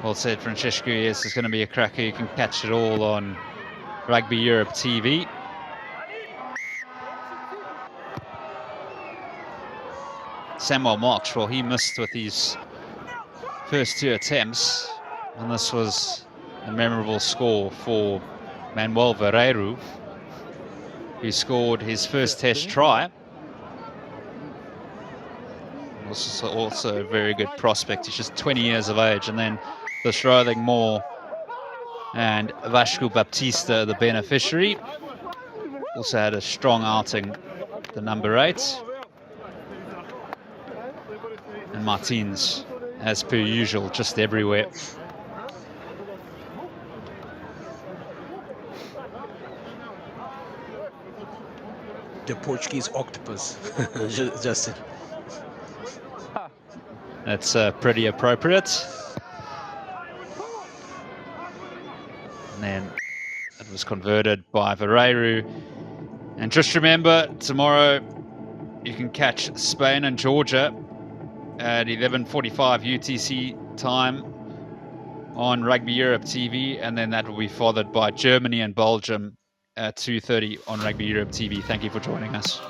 Well said, Francesco. Yes, it's going to be a cracker. You can catch it all on Rugby Europe TV. Samuel March, well, he missed with his first 2 attempts, and this was a memorable score for Manuel Verreiro, who scored his first test try. Also a very good prospect. He's just 20 years of age. And then this Roding Moore and Vasco Baptista, the beneficiary, also had a strong outing, the number 8. And Martins, as per usual, just everywhere. The Portuguese octopus, Justin. That's pretty appropriate. And then it was converted by Verreiro. And just remember, tomorrow you can catch Spain and Georgia at 11:45 UTC time on Rugby Europe TV, and then that will be followed by Germany and Belgium at 2:30 on Rugby Europe TV. Thank you for joining us.